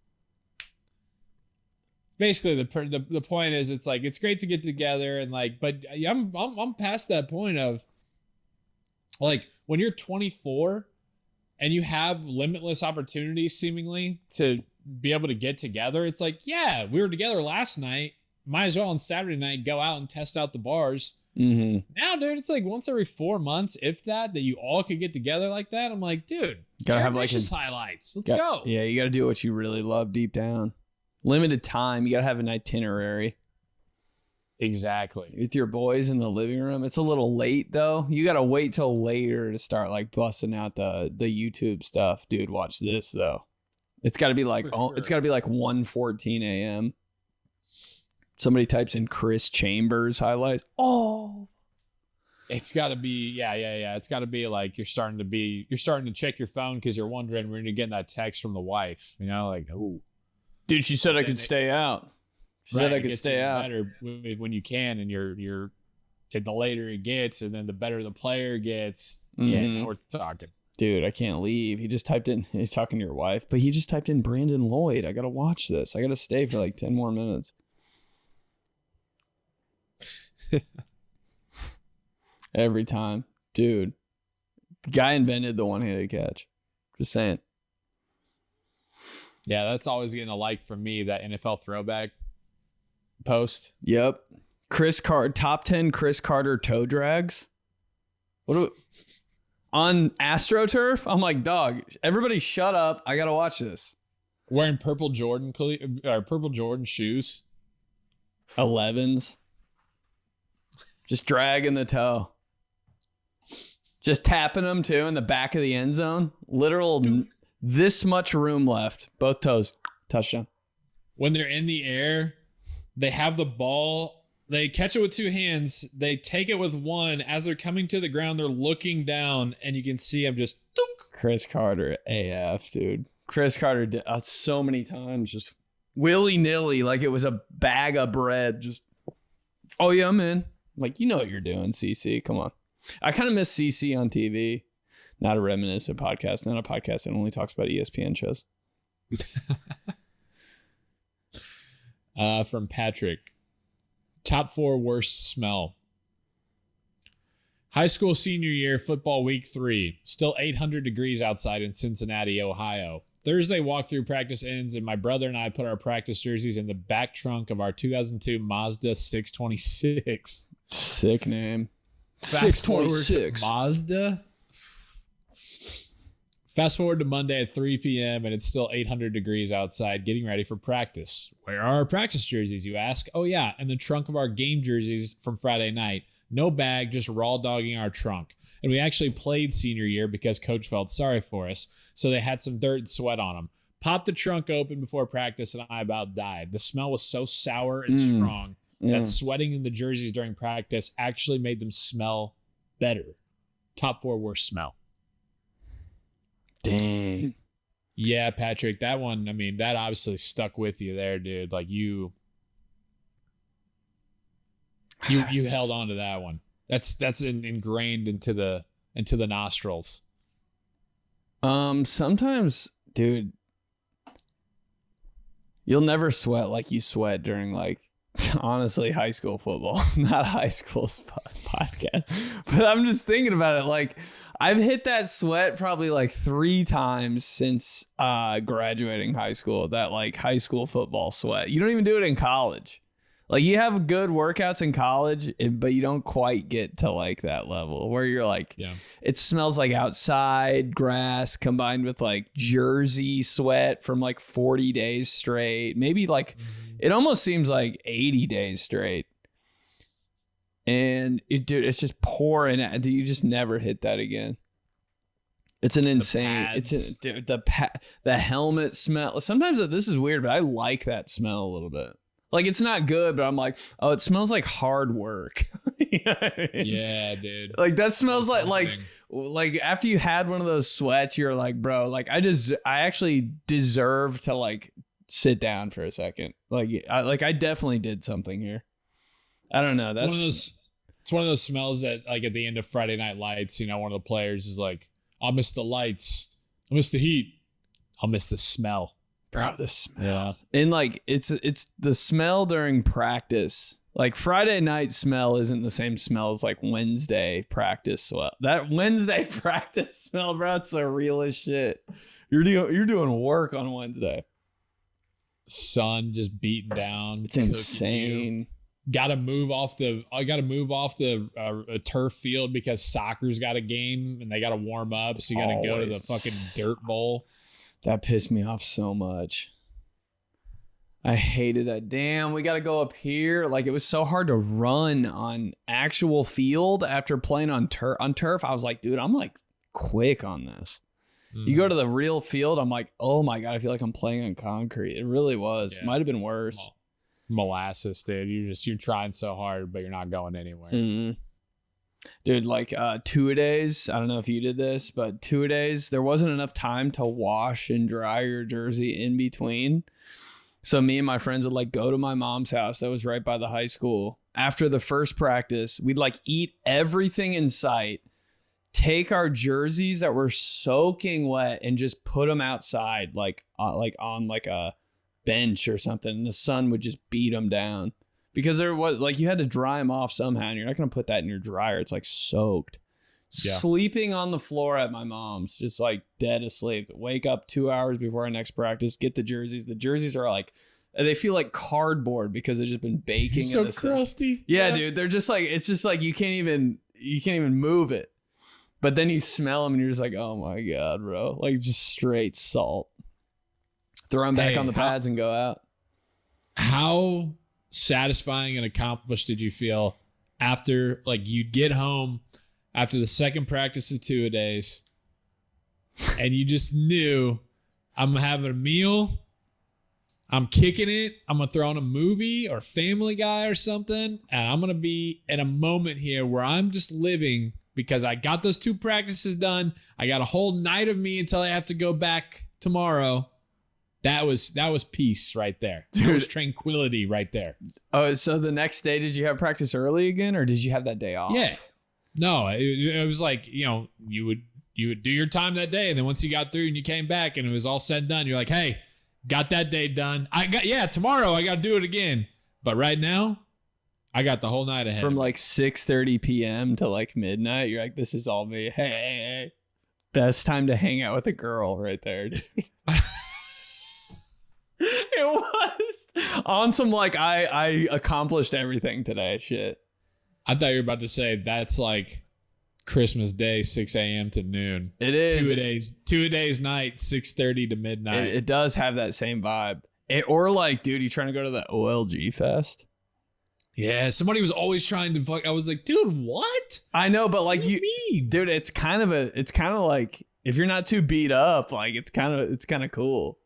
basically the point is it's like it's great to get together and like, but I'm past that point of like when you're 24 and you have limitless opportunities seemingly to be able to get together. It's like, yeah, we were together last night. Might as well on Saturday night go out and test out the bars. Mm-hmm. Now, dude, it's like once every 4 months, if that you all could get together like that. I'm like, dude, gotta have like highlights. Let's go. Yeah, you gotta do what you really love deep down. Limited time. You gotta have an itinerary. Exactly. With your boys in the living room. It's a little late though. You gotta wait till later to start like busting out the YouTube stuff. Dude, watch this though. It's gotta be like it's gotta be like 1:14 a.m. Somebody types in Chris Chambers highlights. Oh, it's got to be yeah. It's got to be like you're starting to check your phone because you're wondering when you're getting that text from the wife. You know, like, oh, dude, she said I could stay out. She said I could stay out. Better when you can, and you're the later it gets, and then the better the player gets. Mm-hmm. Yeah, now we're talking. Dude, I can't leave. He just typed in. He's talking to your wife, but he just typed in Brandon Lloyd. I gotta watch this. I gotta stay for like 10 more minutes. Every time, dude. Guy invented the one-handed catch. Just saying. Yeah, that's always getting a like from me. That NFL throwback post. Yep. Top 10 Chris Carter toe drags. On AstroTurf? I'm like, dog. Everybody, shut up. I gotta watch this. Wearing purple Jordan shoes. 11s. Just dragging the toe. Just tapping them too in the back of the end zone. Literal this much room left. Both toes. Touchdown. When they're in the air, they have the ball. They catch it with two hands. They take it with one. As they're coming to the ground, they're looking down, and you can see them just... Dunk. Chris Carter AF, dude. Chris Carter did so many times, just willy-nilly, like it was a bag of bread. Just, oh, yeah, I'm in. Like, you know what you're doing, CC. Come on. I kind of miss CC on TV. Not a reminiscent podcast. Not a podcast that only talks about ESPN shows. From Patrick. Top 4 worst smell. High school senior year, football week 3. Still 800 degrees outside in Cincinnati, Ohio. Thursday walkthrough practice ends, and my brother and I put our practice jerseys in the back trunk of our 2002 Mazda 626. Sick name. Fast forward to 626. Mazda. Fast forward to Monday at 3 p.m. and it's still 800 degrees outside, getting ready for practice. Where are our practice jerseys, you ask? Oh yeah, in the trunk of our game jerseys from Friday night. No bag, just raw dogging our trunk. And we actually played senior year because coach felt sorry for us, so they had some dirt and sweat on them. Popped the trunk open before practice and I about died. The smell was so sour and strong that sweating in the jerseys during practice actually made them smell better. Top 4 worst smell. Dang. Yeah, Patrick, that one, I mean, that obviously stuck with you there, dude. Like you held on to that one. That's ingrained into the nostrils. Sometimes, dude, you'll never sweat like you sweat during, like, honestly, high school football. Not high school podcast. But I'm just thinking about it. Like, I've hit that sweat probably like 3 times since graduating high school. That, like, high school football sweat. You don't even do it in college. Like, you have good workouts in college, but you don't quite get to, like, that level where you're like, it smells like outside grass combined with, like, jersey sweat from, like, 40 days straight. Maybe, like, it almost seems like 80 days straight. And, dude, it's just pouring out. You just never hit that again. It's an insane. Dude, the helmet smell. Sometimes this is weird, but I like that smell a little bit. Like, it's not good, but I'm like, oh, it smells like hard work. You know what I mean? Yeah, dude. Like, that smells like after you had one of those sweats, you're like, bro, like, I actually deserve to, like, sit down for a second. Like, I definitely did something here. I don't know. It's one of those smells that, like, at the end of Friday Night Lights, you know, one of the players is like, I'll miss the lights. I'll miss the heat. I'll miss the smell. Bro, the smell. Yeah. And, like, it's the smell during practice. Like, Friday night smell isn't the same smell as, like, Wednesday practice smell. That Wednesday practice smell, bro, it's the realest shit. You're doing work on Wednesday. Sun just beating down. It's insane. Got to move off the turf field because soccer's got a game and they got to warm up. So you got to go to the fucking dirt bowl. That pissed me off so much. I hated that. Damn, we got to go up here. Like, it was so hard to run on actual field after playing on turf. On turf, I was like, dude, I'm, like, quick on this. You go to the real field, I'm like, oh my God, I feel like I'm playing on concrete. It really was. Yeah. Might have been worse. Molasses, dude. You're trying so hard, but you're not going anywhere. Mm-hmm. Dude, like, two-a-days, I don't know if you did this, but two-a-days, there wasn't enough time to wash and dry your jersey in between. So me and my friends would, like, go to my mom's house that was right by the high school. After the first practice, we'd, like, eat everything in sight, take our jerseys that were soaking wet and just put them outside, like on a bench or something. And the sun would just beat them down. Because there was, like, you had to dry them off somehow, and you're not going to put that in your dryer. It's, like, soaked. Yeah. Sleeping on the floor at my mom's, just, like, dead asleep. Wake up 2 hours before our next practice, get the jerseys. The jerseys are, like, they feel like cardboard because they've just been baking. So crusty. Yeah, dude. They're just, like, it's just, like, you can't even move it. But then you smell them, and you're just like, oh, my God, bro. Like, just straight salt. Throw them back on the pads and go out. How satisfying and accomplished did you feel after, like, you'd get home after the second practice of two-a-days and you just knew I'm having a meal. I'm kicking it. I'm going to throw on a movie or Family Guy or something. And I'm going to be in a moment here where I'm just living because I got those 2 practices done. I got a whole night of me until I have to go back tomorrow. That was peace right there. That was tranquility right there. Oh, so the next day, did you have practice early again, or did you have that day off? Yeah. No, it was like, you would do your time that day. And then once you got through and you came back and it was all said and done, you're like, hey, got that day done. Tomorrow I got to do it again. But right now, I got the whole night ahead. From like 6:30 p.m. to like midnight, you're like, this is all me. Hey. Best time to hang out with a girl right there, dude. It was on some like I accomplished everything today shit. I thought you were about to say that's like Christmas Day, 6 a.m. to noon. It is 2 days night, 6:30 to midnight. It does have that same vibe. Or like, dude, you trying to go to the OLG fest? Yeah, somebody was always trying to fuck. I was like, dude, what? I know, but like what do you mean? Dude, it's kind of like if you're not too beat up, like it's kind of cool.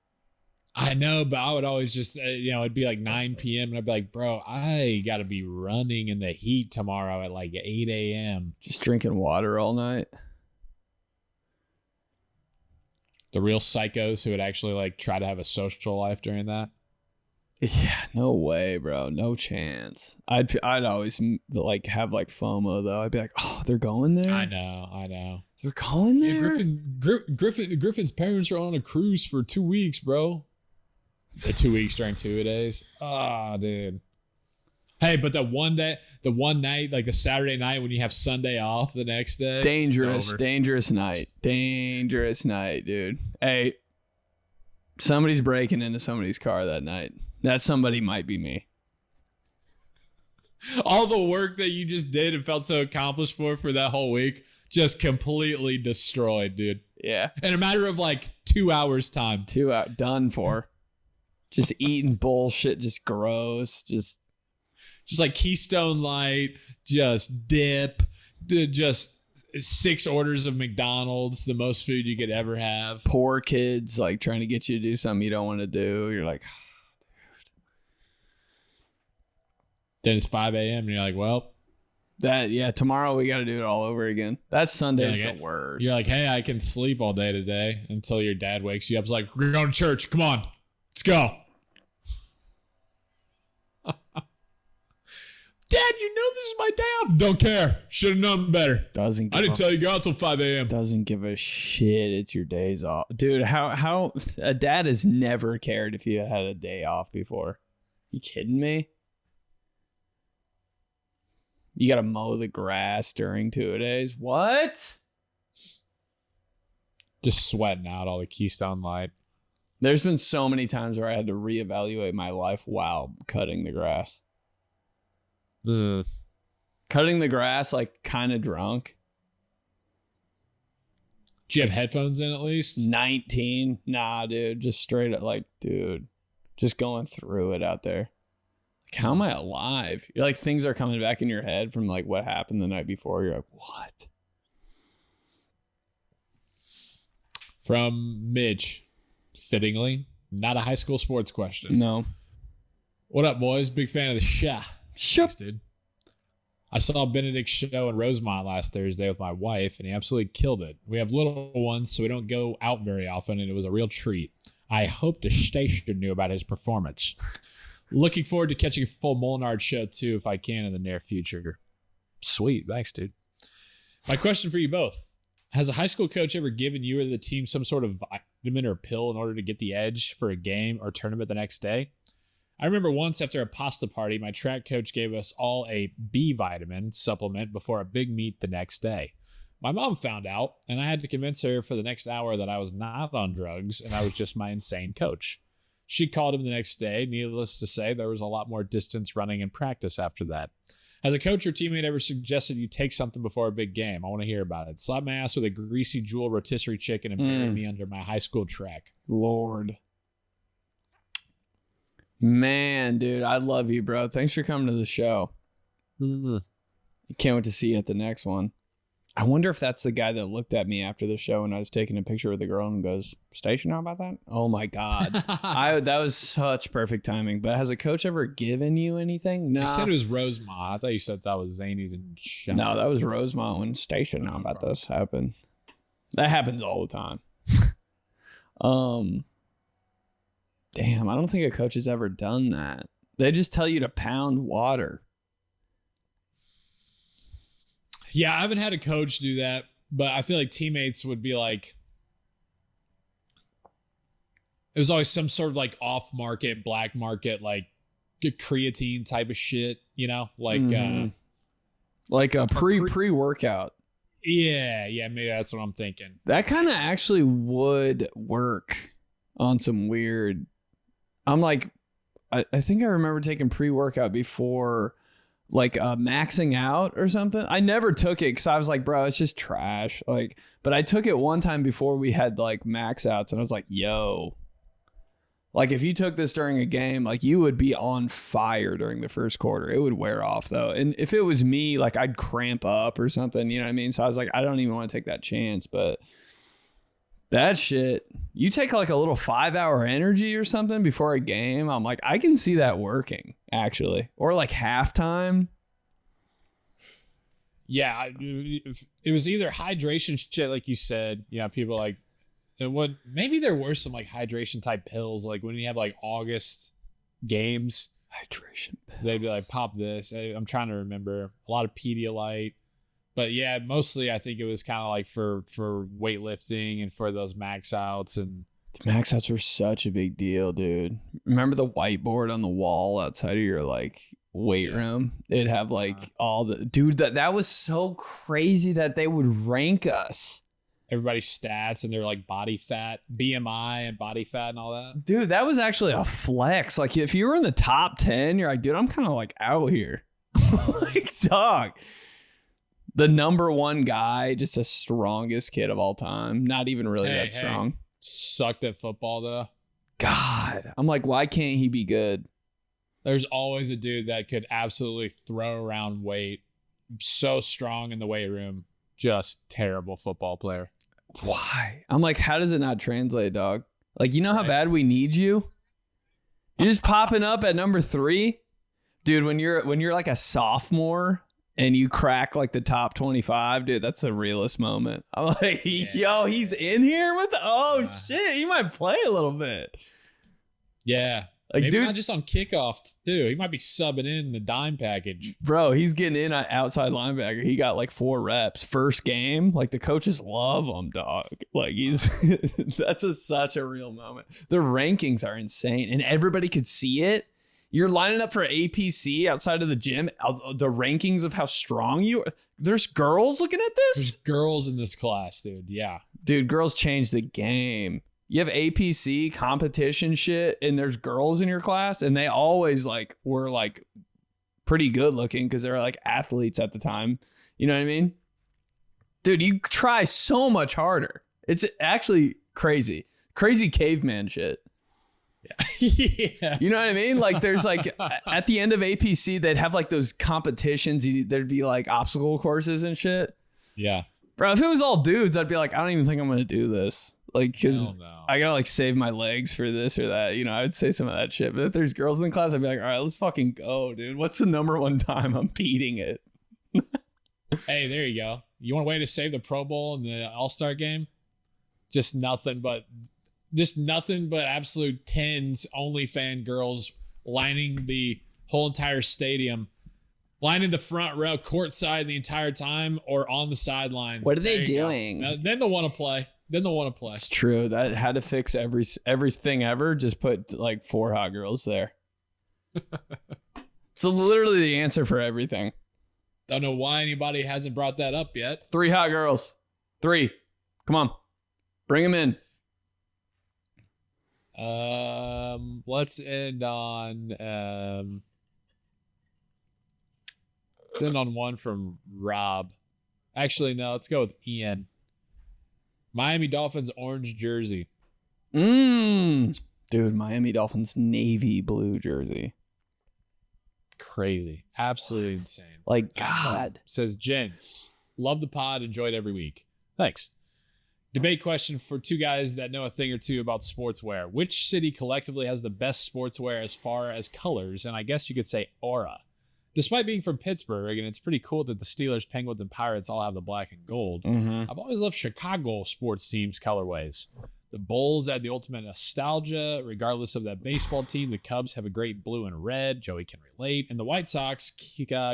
I know, but I would always just, it'd be like 9 p.m. and I'd be like, bro, I got to be running in the heat tomorrow at like 8 a.m. Just drinking water all night. The real psychos who would actually like try to have a social life during that. Yeah, no way, bro. No chance. I'd always like have like FOMO though. I'd be like, oh, they're going there? I know. They're going there? Yeah, Griffin's parents are on a cruise for 2 weeks, bro. 2 weeks during 2 days. Ah, dude. Hey, but the one night, like the Saturday night when you have Sunday off the next day. Dangerous night, dude. Hey, somebody's breaking into somebody's car that night. That somebody might be me. All the work that you just did and felt so accomplished for that whole week, just completely destroyed, dude. Yeah. In a matter of like 2 hours time. 2 hours, done for. Just eating bullshit, just gross, just like Keystone Light, just dip, just 6 orders of McDonald's, the most food you could ever have. Poor kids like trying to get you to do something you don't want to do. You're like, dude. Then it's 5 a.m. and you're like, well, tomorrow we got to do it all over again. That Sunday's the worst. You're like, hey, I can sleep all day today until your dad wakes you up. It's like, we're going to church. Come on, let's go. Dad, you know this is my day off. Don't care. Should have known better. I didn't tell you to go out till 5 a.m. Doesn't give a shit. It's your days off. Dude, how a dad has never cared if you had a day off before. You kidding me? You got to mow the grass during 2 days. What? Just sweating out all the Keystone Light. There's been so many times where I had to reevaluate my life while cutting the grass. Cutting the grass like kind of drunk. Do you have headphones in at least? 19. Nah, dude. Just straight up like, dude. Just going through it out there. Like, how am I alive? You're like, things are coming back in your head from like what happened the night before. You're like, what? From Mitch. Fittingly, not a high school sports question. No. What up, boys? Big fan of the show. Thanks, dude. I saw Benedict's show in Rosemont last Thursday with my wife, and he absolutely killed it. We have little ones, so we don't go out very often, and it was a real treat. I hope the station knew about his performance. Looking forward to catching a full Mulinaro show, too, if I can in the near future. Sweet. Thanks, dude. My question for you both. Has a high school coach ever given you or the team some sort of vitamin or pill in order to get the edge for a game or tournament the next day? I remember once after a pasta party, my track coach gave us all a B vitamin supplement before a big meet the next day. My mom found out, and I had to convince her for the next hour that I was not on drugs and I was just my insane coach. She called him the next day. Needless to say, there was a lot more distance running in practice after that. Has a coach or teammate ever suggested you take something before a big game? I want to hear about it. Slap my ass with a greasy jewel rotisserie chicken and bury me under my high school track. Lord. Man, dude, I love you, bro. Thanks for coming to the show. Can't wait to see you at the next one. I wonder if that's the guy that looked at me after the show and I was taking a picture with the girl and goes, Station, how about that? Oh my God. That was such perfect timing. But has a coach ever given you anything? No. You said it was Rosemont. I thought you said that was Zany's and Sean. No, that was Rosemont when Station, how about this happened. That happens all the time. Damn, I don't think a coach has ever done that. They just tell you to pound water. Yeah, I haven't had a coach do that, but I feel like teammates would be like, it was always some sort of like off market, black market, like creatine type of shit, you know, like a pre-workout. Yeah, maybe that's what I'm thinking. That kind of actually would work on some weird. I'm like, I think I remember taking pre-workout before, like maxing out or something. I never took it because I was like, bro, it's just trash. Like, but I took it one time before we had like max outs, and I was like, yo, like if you took this during a game, like you would be on fire during the first quarter. It would wear off though. And if it was me, like I'd cramp up or something, you know what I mean? So I was like, I don't even want to take that chance. But that shit, you take like a little 5-hour energy or something before a game. I'm like, I can see that working actually. Or like halftime. Yeah, it was either hydration shit, like you said. Yeah, people like, maybe there were some like hydration type pills, like when you have like August games. Hydration pills. They'd be like, pop this. I'm trying to remember. A lot of Pedialyte. But yeah, mostly I think it was kind of like for weightlifting and for those max outs. And the max outs were such a big deal, dude. Remember the whiteboard on the wall outside of your like weight room? It'd have like all the dude that was so crazy that they would rank us. Everybody's stats and their like body fat, BMI and body fat and all that. Dude, that was actually a flex. Like if you were in the top 10, you're like, dude, I'm kind of like out here. Like, dog. The number one guy, just the strongest kid of all time. Not even really that strong. Sucked at football though. God. I'm like, why can't he be good? There's always a dude that could absolutely throw around weight. So strong in the weight room. Just terrible football player. Why? I'm like, how does it not translate, dog? Like, you know how bad we need you? You're just popping up at number 3? Dude, when you're like a sophomore and you crack like the top 25, dude, that's the realest moment. I'm like, yo, he's in here with shit, he might play a little bit. Yeah. Like, maybe dude, not just on kickoff too. He might be subbing in the dime package. Bro, he's getting in at outside linebacker. He got like 4 reps. First game, like the coaches love him, dog. Like that's such a real moment. The rankings are insane and everybody could see it. You're lining up for APC outside of the gym. The rankings of how strong you are. There's girls looking at this? There's girls in this class, dude. Yeah. Dude, girls changed the game. You have APC competition shit and there's girls in your class and they always like were like pretty good looking because they were like athletes at the time. You know what I mean? Dude, you try so much harder. It's actually crazy. Crazy caveman shit. Yeah. You know what I mean? Like there's like at the end of APC, they'd have like those competitions. There'd be like obstacle courses and shit. Yeah. Bro, if it was all dudes, I'd be like, I don't even think I'm going to do this. Like, because I got to like save my legs for this or that. You know, I would say some of that shit. But if there's girls in the class, I'd be like, all right, let's fucking go, dude. What's the number 1 time I'm beating it? Hey, there you go. You want a way to save the Pro Bowl and the All-Star game? Just nothing but absolute tens OnlyFans girls lining the whole entire stadium, lining the front row courtside the entire time or on the sideline. What are they doing? Then they'll want to play. It's true. That had to fix everything ever. Just put like 4 hot girls there. It's literally the answer for everything. Don't know why anybody hasn't brought that up yet. 3 hot girls. 3. Come on. Bring them in. Let's end on one from Rob. Actually, no, let's go with Ian. Miami Dolphins orange jersey. Dude, Miami Dolphins navy blue jersey. Crazy. Absolutely insane. Like, God. Says, gents, Love the pod. Enjoyed every week. Thanks. Debate question for two guys that know a thing or two about sportswear. Which city collectively has the best sportswear as far as colors? And I guess you could say aura. Despite being from Pittsburgh, and it's pretty cool that the Steelers, Penguins, and Pirates all have the black and gold, I've always loved Chicago sports teams' colorways. The Bulls add the ultimate nostalgia. Regardless of that baseball team, the Cubs have a great blue and red. Joey can relate. And the White Sox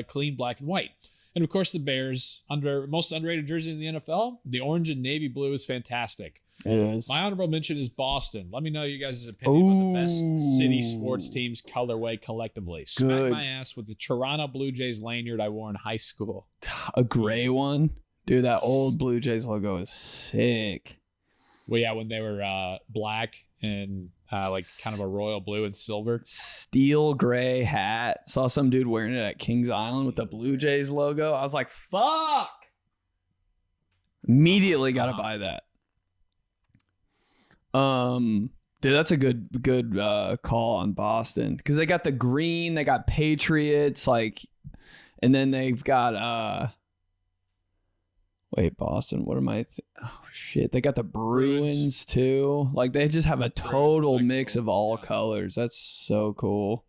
clean black and white. And of course, the Bears, most underrated jersey in the NFL, the orange and navy blue is fantastic. It is. My honorable mention is Boston. Let me know you guys' opinion on the best city sports teams colorway collectively. Smack my ass with the Toronto Blue Jays lanyard I wore in high school. A gray one? Dude, that old Blue Jays logo is sick. Well, yeah, when they were black and like kind of a royal blue and silver. Steel gray hat. Saw some dude wearing it at Kings Island with the Blue Jays logo. I was like, fuck. Immediately got to buy that. Dude, that's a good call on Boston because they got the green, they got Patriots, like, and then they've got wait, Boston. What am I? Oh shit, they got the Bruins too. Like they just have a total mix of all colors. That's so cool.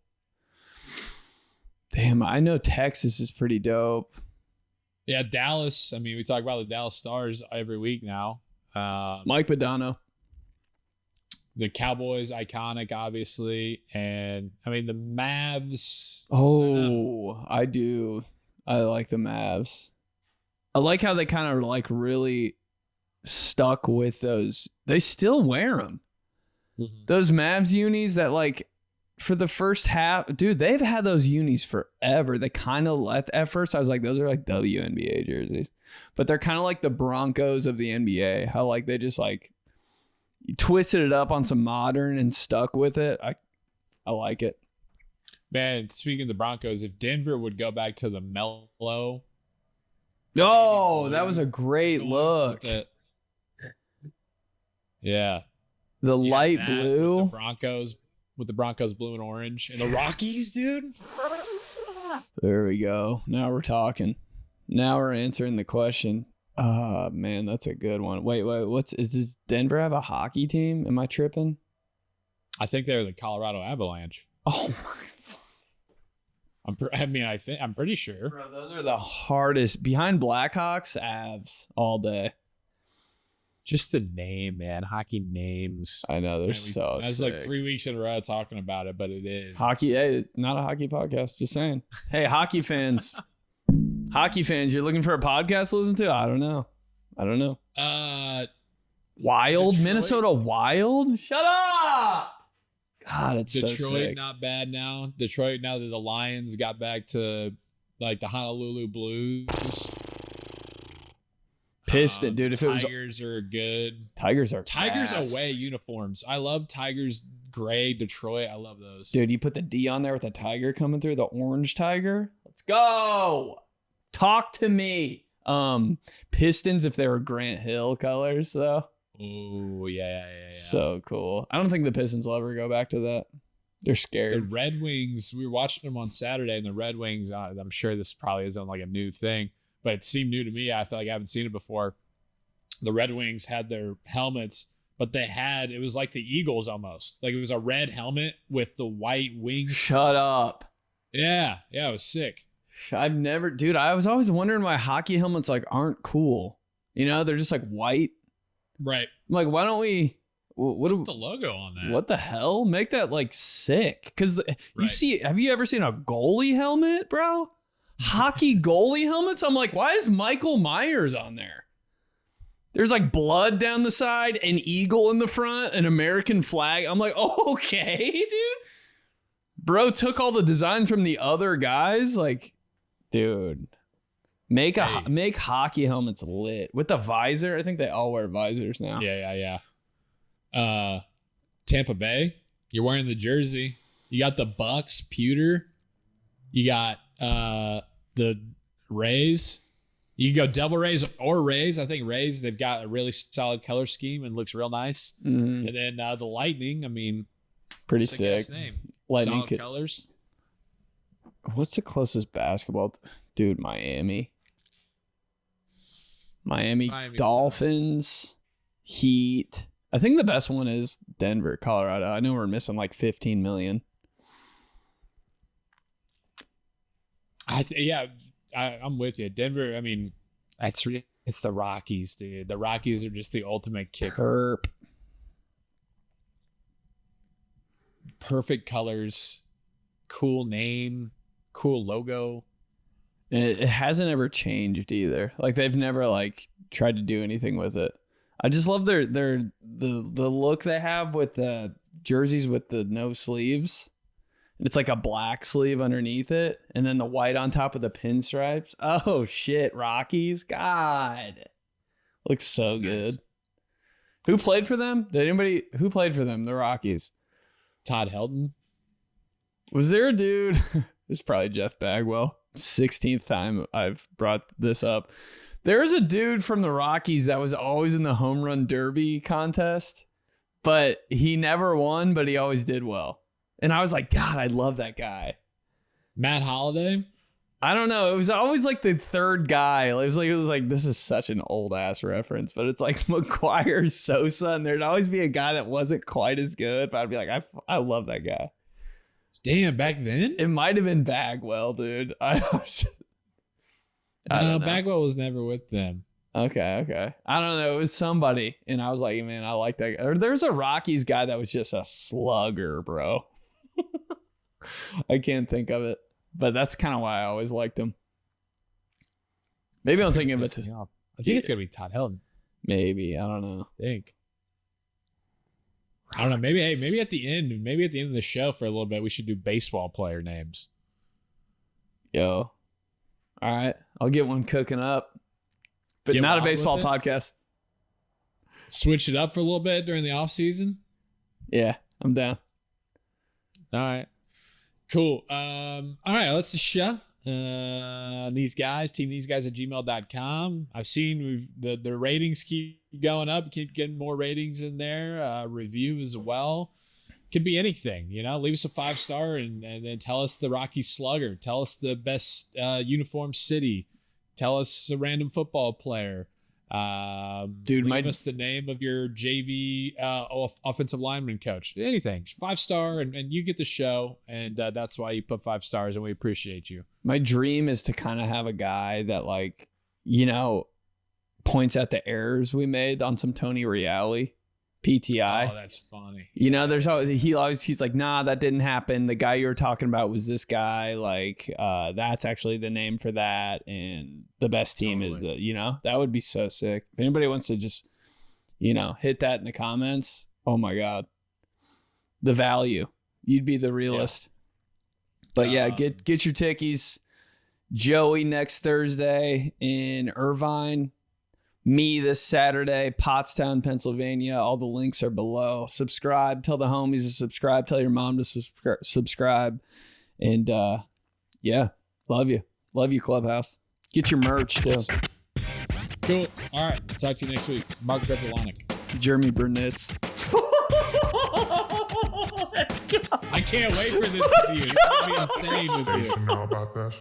Damn, I know Texas is pretty dope. Yeah, Dallas. I mean, we talk about the Dallas Stars every week now. Mike Badano. The Cowboys, iconic, obviously. And, I mean, the Mavs. Oh, I do. I like the Mavs. I like how they kind of, like, really stuck with those. They still wear them. Mm-hmm. Those Mavs unis that, like, for the first half, dude, they've had those unis forever. They kind of at first, I was like, those are, like, WNBA jerseys. But they're kind of like the Broncos of the NBA. How, like, they just, like, twisted it up on some modern and stuck with it. I like it. Man, speaking of the Broncos, if Denver would go back to the mellow. Oh, that was a great look. Yeah. The light blue. With the Broncos blue and orange. And the Rockies, dude. There we go. Now we're talking. Now we're answering the question. Man, that's a good one. Wait, does Denver have a hockey team? Am I tripping? I think they're the Colorado Avalanche. Oh my! I'm pretty sure. Bro, those are the hardest. Behind Blackhawks, Avs all day. Just the name, man. Hockey names. I know they're so. That's like 3 weeks in a row talking about it, but it is hockey. Hey, not a hockey podcast. Just saying. Hey, hockey fans. Hockey fans, you're looking for a podcast to listen to? I don't know. Wild? Detroit? Minnesota Wild? Shut up! God, it's Detroit, so sick. not bad now. Detroit, now that the Lions got back to like the Honolulu Blues. Piston, dude. If Tigers are good. Tigers Tigers away uniforms. I love Tigers gray Detroit. I love those. Dude, you put the D on there with the tiger coming through, the orange tiger. Let's go. Talk to me. Pistons, if they were Grant Hill colors, though. Oh, yeah. So cool. I don't think the Pistons will ever go back to that. They're scared. The Red Wings, we were watching them on Saturday, and the Red Wings, I'm sure this probably isn't like a new thing, but it seemed new to me. I feel like I haven't seen it before. The Red Wings had their helmets, but it was like the Eagles almost. Like it was a red helmet with the white wings. Shut up. Yeah, it was sick. I was always wondering why hockey helmets like aren't cool. You know, they're just like white. Right. I'm like, why don't we put the logo on that? What the hell? Make that like sick. Because have you ever seen a goalie helmet, bro? Hockey goalie helmets? I'm like, why is Michael Myers on there? There's like blood down the side, an eagle in the front, an American flag. I'm like, oh, okay, dude. Bro took all the designs from the other guys. Like, dude, make hockey helmets lit with the visor. I think they all wear visors now. Yeah. Tampa Bay, you're wearing the jersey. You got the Bucks pewter. You got the Rays. You can go Devil Rays or Rays. I think Rays, they've got a really solid color scheme and looks real nice. Mm-hmm. And then the Lightning, I mean, pretty sick name. Lightning solid colors. What's the closest basketball dude? Miami. Miami Miami's Dolphins, Heat. I think the best one is Denver, Colorado. I know we're missing like 15 million. I'm with you. Denver, I mean, it's the Rockies, dude. The Rockies are just the ultimate kicker. Perfect colors, cool name, cool logo. And it hasn't ever changed either. Like they've never like tried to do anything with it. I just love the look they have with the jerseys with the no sleeves. It's like a black sleeve underneath it, and then the white on top of the pinstripes. Oh shit, Rockies! God, looks so That's good. Nice. Who played for them? Who played for them? The Rockies. Todd Helton. Was there a dude? This is probably Jeff Bagwell. 16th time I've brought this up. There was a dude from the Rockies that was always in the home run derby contest, but he never won, but he always did well. And I was like, God, I love that guy. Matt Holliday? I don't know. It was always like the third guy. It was like this is such an old ass reference, but it's like McGuire, Sosa, and there'd always be a guy that wasn't quite as good, but I'd be like, I love that guy. Damn, back then? It might have been Bagwell, dude. I don't know. Bagwell was never with them. Okay. I don't know. It was somebody, and I was like, man, I like that guy. Or there's a Rockies guy that was just a slugger, bro. I can't think of it, but that's kind of why I always liked him. Maybe I'm thinking of it. I think it's gonna be Todd Helton. Maybe, I don't know. I don't know. Maybe at the end of the show for a little bit, we should do baseball player names. Yo, all right, I'll get one cooking up, but not a baseball podcast. Switch it up for a little bit during the off season. Yeah, I'm down. All right. Cool. All right, let's the show. These guys at gmail.com. I've seen the ratings keep going up, keep getting more ratings in there. Review as well. Could be anything, leave us a 5-star and then tell us the Rocky Slugger. Tell us the best uniform city. Tell us a random football player. Dude, leave us the name of your JV offensive lineman coach. Anything. 5-star and you get the show, and that's why you put 5 stars, and we appreciate you. My dream is to kind of have a guy that points out the errors we made on some Tony Reale PTI. Oh, that's funny. There's always he's like, nah, that didn't happen. The guy you were talking about was this guy. Like, that's actually the name for that. And the best team is that would be so sick. If anybody wants to just, hit that in the comments. Oh my God. The value. You'd be the realist. Yeah. But yeah, get your tickies. Joey next Thursday in Irvine. Me this Saturday, Pottstown, Pennsylvania. All the links are below. Subscribe. Tell the homies to subscribe. Tell your mom to subscribe. And yeah, love you. Love you, Clubhouse. Get your merch too. Cool. All right. Talk to you next week. Mark 𝗕𝗘𝗬𝗦. Jeremy Burnitz. I can't wait for this with you. It's going to be insane with you. Know about this?